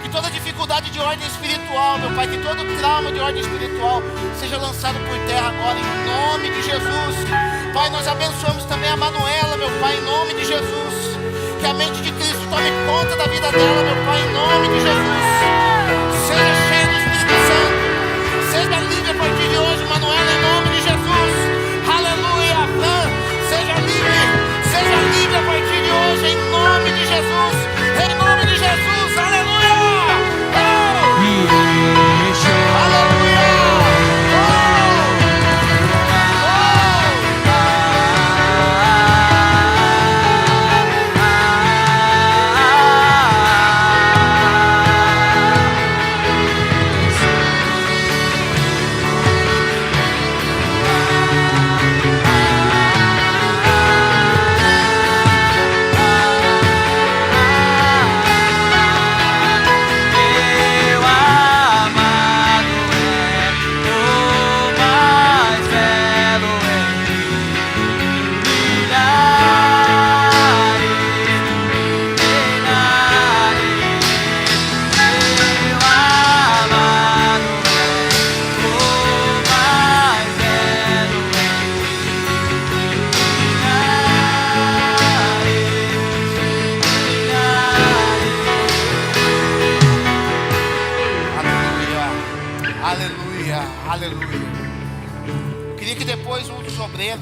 que toda dificuldade de ordem espiritual, meu Pai, que todo trauma de ordem espiritual seja lançado por terra agora, em nome de Jesus. Pai, nós abençoamos também a Manuela, meu Pai, em nome de Jesus. Que a mente de Cristo tome conta da vida dela, meu Pai, em nome de Jesus. Seja cheio do Espírito Santo. Seja livre a partir de hoje, Manuela, em nome de Jesus. Aleluia. Seja livre a partir de hoje, em nome de Jesus. Em nome de Jesus, aleluia. Aleluia.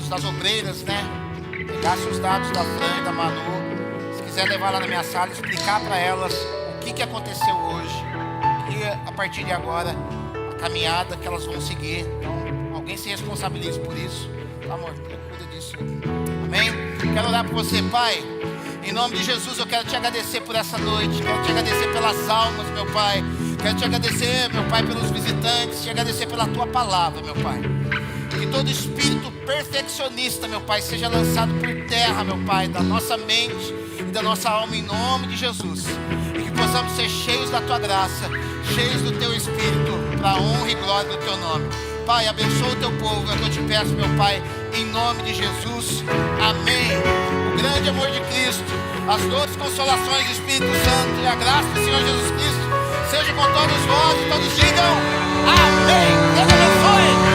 Das obreiras, né? Pegasse os dados da Fran e da Manu. Se quiser levar lá na minha sala, explicar para elas o que aconteceu hoje. E a partir de agora, a caminhada que elas vão seguir. Então, alguém se responsabilize por isso. Tá, amor? Cuida disso. Amém? Quero orar por você, Pai. Em nome de Jesus, eu quero te agradecer por essa noite. Quero te agradecer pelas almas, meu Pai. Quero te agradecer, meu Pai, pelos visitantes. Te agradecer pela tua palavra, meu Pai. Que todo espírito perfeccionista, meu Pai, seja lançado por terra, meu Pai, da nossa mente e da nossa alma, em nome de Jesus. E que possamos ser cheios da Tua graça, cheios do Teu Espírito, para a honra e glória do Teu nome. Pai, abençoa o Teu povo, é o que eu te peço, meu Pai, em nome de Jesus. Amém. O grande amor de Cristo, as doces consolações do Espírito Santo e a graça do Senhor Jesus Cristo seja com todos vós e todos digam amém. Deus abençoe.